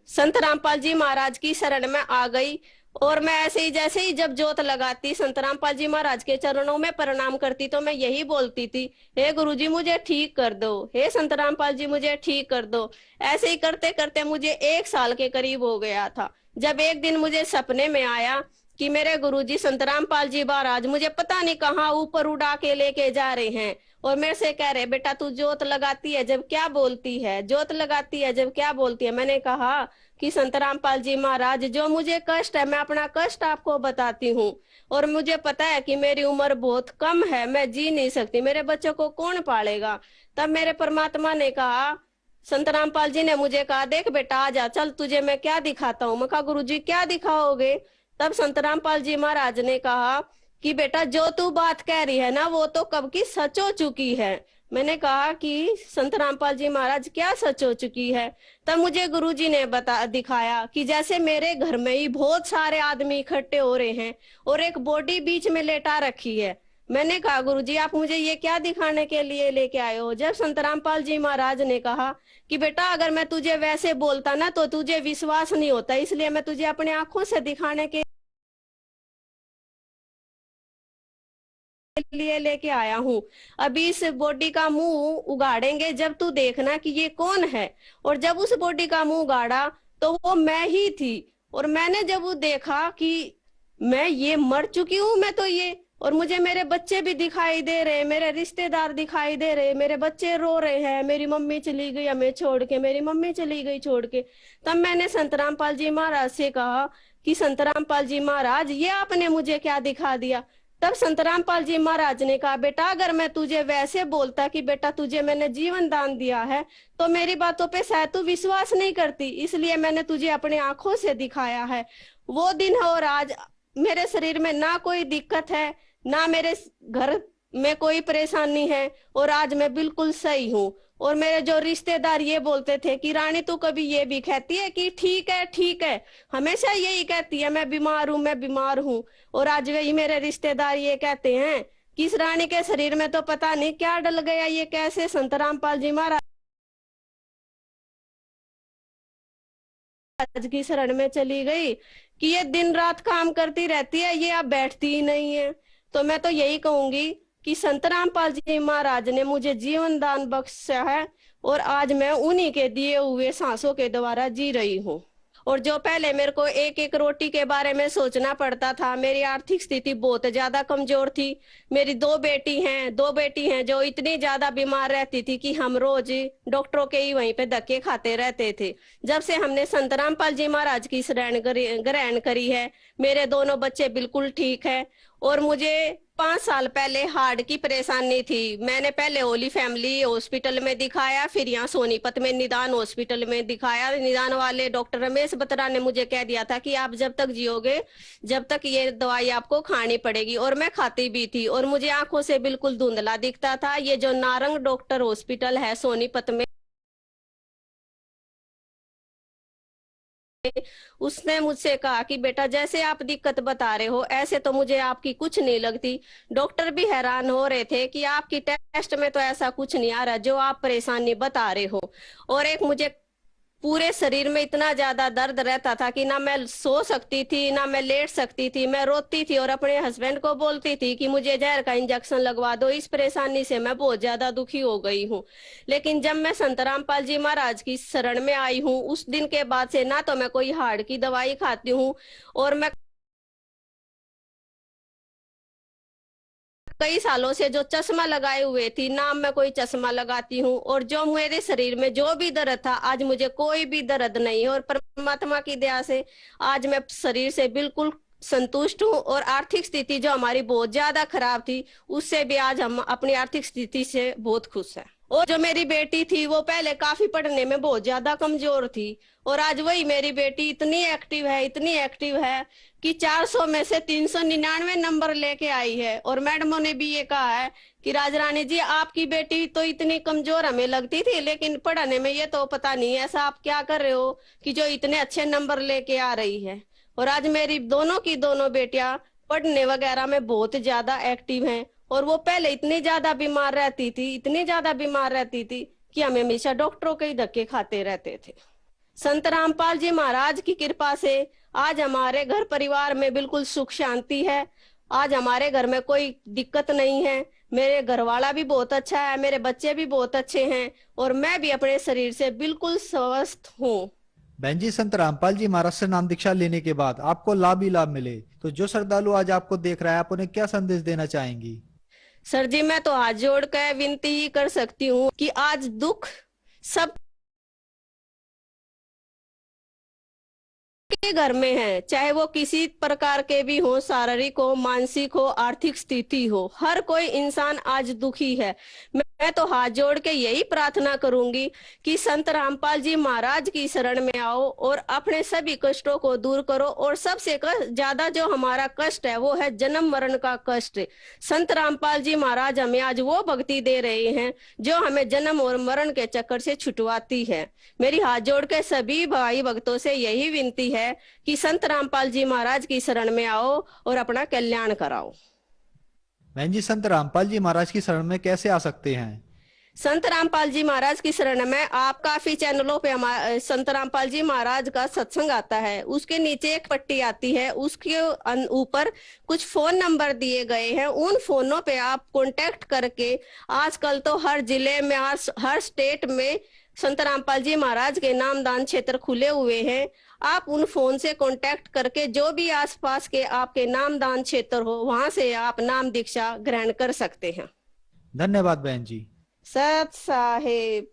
संत रामपाल जी महाराज की शरण में आ गई। और मैं ऐसे ही जैसे ही जब जोत लगाती, संत रामपाल जी महाराज के चरणों में प्रणाम करती, तो मैं यही बोलती थी, हे गुरुजी मुझे ठीक कर दो, हे संत रामपाल जी मुझे ठीक कर दो। ऐसे ही करते करते मुझे 1 साल के करीब हो गया था, जब एक दिन मुझे सपने में आया कि मेरे गुरुजी संत रामपाल जी महाराज मुझे पता नहीं कहाँ ऊपर उड़ा के लेके जा रहे हैं और मेरे से कह रहे, बेटा तू जोत लगाती है जब क्या बोलती है, जोत लगाती है जब क्या बोलती है। मैंने कहा कि संत रामपाल जी महाराज जो मुझे कष्ट है मैं अपना कष्ट आपको बताती हूँ, और मुझे पता है कि मेरी उम्र बहुत कम है, मैं जी नहीं सकती, मेरे बच्चों को कौन पालेगा। तब मेरे परमात्मा ने कहा, संत रामपाल जी ने मुझे कहा, देख बेटा आ जा, चल तुझे मैं क्या दिखाता हूँ। मैं कहा गुरुजी क्या दिखाओगे। तब संत रामपाल जी महाराज ने कहा कि बेटा जो तू बात कह रही है ना वो तो कब की सच हो चुकी है। मैंने कहा कि संत रामपाल जी महाराज क्या सच हो चुकी है। तब मुझे गुरुजी ने दिखाया कि जैसे मेरे घर में ही बहुत सारे आदमी इकट्ठे हो रहे हैं और एक बॉडी बीच में लेटा रखी है। मैंने कहा गुरुजी आप मुझे ये क्या दिखाने के लिए लेके आए हो। जब संत रामपाल जी महाराज ने कहा कि बेटा अगर मैं तुझे वैसे बोलता ना तो तुझे विश्वास नहीं होता, इसलिए मैं तुझे अपने आंखों से दिखाने के लिए लेके आया हूँ। अभी इस बॉडी का मुंह उगाड़ेंगे, जब तू देखना कि ये कौन है। और जब उस बॉडी का मुंह उगाड़ा तो वो मैं ही थी। और मैंने जब वो देखा कि मैं ये मर चुकी हूँ, मैं तो ये, और मुझे मेरे बच्चे भी दिखाई दे रहे, मेरे रिश्तेदार दिखाई दे रहे, मेरे बच्चे रो रहे हैं, मेरी मम्मी चली गई हमें छोड़ के, मेरी मम्मी चली गई छोड़ के। तब मैंने संत रामपाल जी महाराज से कहा कि संत रामपाल जी महाराज ये आपने मुझे क्या दिखा दिया। तब संत रामपाल जी महाराज ने कहा, बेटा अगर मैं तुझे वैसे बोलता कि बेटा तुझे मैंने जीवन दान दिया है तो मेरी बातों पे शायद तू विश्वास नहीं करती, इसलिए मैंने तुझे अपने आंखों से दिखाया है। वो दिन है और आज मेरे शरीर में ना कोई दिक्कत है, ना मेरे घर में कोई परेशानी है, और आज मैं बिल्कुल सही हूँ। और मेरे जो रिश्तेदार ये बोलते थे कि रानी तू कभी ये भी कहती है कि ठीक है ठीक है, हमेशा यही कहती है मैं बीमार हूँ मैं बीमार हूँ। और आज वही मेरे रिश्तेदार ये कहते हैं कि इस रानी के शरीर में तो पता नहीं क्या डल गया, ये कैसे संत रामपाल जी महाराज की शरण में चली गई कि ये दिन रात काम करती रहती है, ये अब बैठती ही नहीं है। तो मैं तो यही कहूंगी कि संत रामपाल जी महाराज ने मुझे जीवन दान बख्शा है और आज मैं उन्हीं के दिए हुए सांसों के द्वारा जी रही हूँ। और जो पहले मेरे को एक एक रोटी के बारे में सोचना पड़ता था, मेरी आर्थिक स्थिति बहुत ज्यादा कमजोर थी। मेरी दो बेटी हैं जो इतनी ज्यादा बीमार रहती थी कि हम रोज डॉक्टरों के ही वहीं पे धक्के खाते रहते थे। जब से हमने संत रामपाल जी महाराज की शरण ग्रहण करी है, मेरे दोनों बच्चे बिल्कुल ठीक है। और मुझे 5 साल पहले हार्ट की परेशानी थी। मैंने पहले होली फैमिली हॉस्पिटल में दिखाया, फिर यहाँ सोनीपत में निदान हॉस्पिटल में दिखाया। निदान वाले डॉक्टर रमेश बत्रा ने मुझे कह दिया था कि आप जब तक जियोगे जब तक ये दवाई आपको खानी पड़ेगी, और मैं खाती भी थी और मुझे आंखों से बिल्कुल धुंधला दिखता था। ये जो नारंग डॉक्टर हॉस्पिटल है सोनीपत में, उसने मुझसे कहा कि बेटा जैसे आप दिक्कत बता रहे हो ऐसे तो मुझे आपकी कुछ नहीं लगती। डॉक्टर भी हैरान हो रहे थे कि आपकी टेस्ट में तो ऐसा कुछ नहीं आ रहा जो आप परेशानी बता रहे हो। और एक मुझे पूरे शरीर में इतना ज्यादा दर्द रहता था कि ना मैं सो सकती थी, ना मैं लेट सकती थी। मैं रोती थी और अपने हस्बैंड को बोलती थी कि मुझे जहर का इंजेक्शन लगवा दो। इस परेशानी से मैं बहुत ज्यादा दुखी हो गई हूँ। लेकिन जब मैं संत रामपाल जी महाराज की शरण में आई हूँ, उस दिन के बाद से ना तो मैं कोई हार्ट की दवाई खाती हूँ, और मैं कई सालों से जो चश्मा लगाए हुए थी ना मैं कोई चश्मा लगाती हूँ। और जो मेरे शरीर में जो भी दर्द था, आज मुझे कोई भी दर्द नहीं है। और परमात्मा की दया से आज मैं शरीर से बिल्कुल संतुष्ट हूँ। और आर्थिक स्थिति जो हमारी बहुत ज्यादा खराब थी, उससे भी आज हम अपनी आर्थिक स्थिति से बहुत खुश हैं। और जो मेरी बेटी थी वो पहले काफी पढ़ने में बहुत ज्यादा कमजोर थी, और आज वही मेरी बेटी इतनी एक्टिव है कि 400 में से 399 नंबर लेके आई है। और मैडमों ने भी ये कहा है कि राजरानी जी, आपकी बेटी तो इतनी कमजोर हमें लगती थी, लेकिन पढ़ने में ये तो पता नहीं ऐसा आप क्या कर रहे हो कि जो इतने अच्छे नंबर लेके आ रही है। और आज मेरी दोनों की दोनों बेटियां पढ़ने वगैरह में बहुत ज्यादा एक्टिव हैं। और वो पहले इतनी ज्यादा बीमार रहती थी कि हम हमेशा डॉक्टरों के ही धक्के खाते रहते थे। संत रामपाल जी महाराज की कृपा से आज हमारे घर परिवार में बिल्कुल सुख शांति है। आज हमारे घर में कोई दिक्कत नहीं है। मेरे घरवाला भी बहुत अच्छा है, मेरे बच्चे भी बहुत अच्छे हैं, और मैं भी अपने शरीर से बिल्कुल स्वस्थ हूँ। बहन जी, संत रामपाल जी महाराज से नाम दीक्षा लेने के बाद आपको लाभ ही लाभ मिले, तो जो श्रद्धालु आज आपको देख रहा है, आप उन्हें क्या संदेश देना चाहेंगी? सर जी, मैं तो हाथ जोड़कर विनती ही कर सकती हूँ कि आज दुख सब के घर में है, चाहे वो किसी प्रकार के भी हो, शारीरिक हो, मानसिक हो, आर्थिक स्थिति हो, हर कोई इंसान आज दुखी है। मैं तो हाथ जोड़ के यही प्रार्थना करूंगी कि संत रामपाल जी महाराज की शरण में आओ और अपने सभी कष्टों को दूर करो। और सबसे ज्यादा जो हमारा कष्ट है वो है जन्म मरण का कष्ट। संत रामपाल जी महाराज हमें आज वो भक्ति दे रहे हैं जो हमें जन्म और मरण के चक्कर से छुटवाती है। मेरी हाथ जोड़ के सभी भाई भक्तों से यही विनती है कि संत रामपाल जी महाराज की शरण में आओ और अपना कल्याण कराओ। बहन जी, संत रामपाल जी महाराज की शरण में कैसे आ सकते हैं? संत रामपाल जी महाराज की शरण में आप काफी चैनलों पे संत रामपाल जी महाराज का सत्संग आता है, उसके नीचे एक पट्टी आती है, उसके ऊपर कुछ फोन नंबर दिए गए हैं। उन फोनों पे आप कांटेक्ट करके, आजकल तो हर जिले में, हर स्टेट में संत रामपाल जी महाराज के नामदान क्षेत्र खुले हुए हैं। आप उन फोन से कांटेक्ट करके जो भी आसपास के आपके नामदान क्षेत्र हो, वहां से आप नाम दीक्षा ग्रहण कर सकते हैं। धन्यवाद बहन जी। सत साहेब।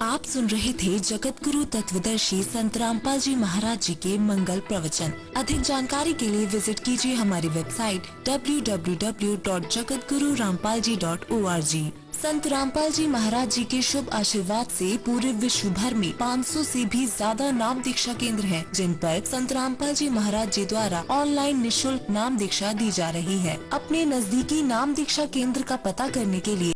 आप सुन रहे थे जगत गुरु तत्वदर्शी संत रामपाल जी महाराज जी के मंगल प्रवचन। अधिक जानकारी के लिए विजिट कीजिए हमारी वेबसाइट www.jagatgururampalji.org। संत रामपाल जी महाराज जी के शुभ आशीर्वाद से पूरे विश्व भर में 500 से भी ज्यादा नाम दीक्षा केंद्र हैं, जिन पर संत रामपाल जी महाराज जी द्वारा ऑनलाइन निशुल्क नाम दीक्षा दी जा रही है। अपने नजदीकी नाम दीक्षा केंद्र का पता करने के लिए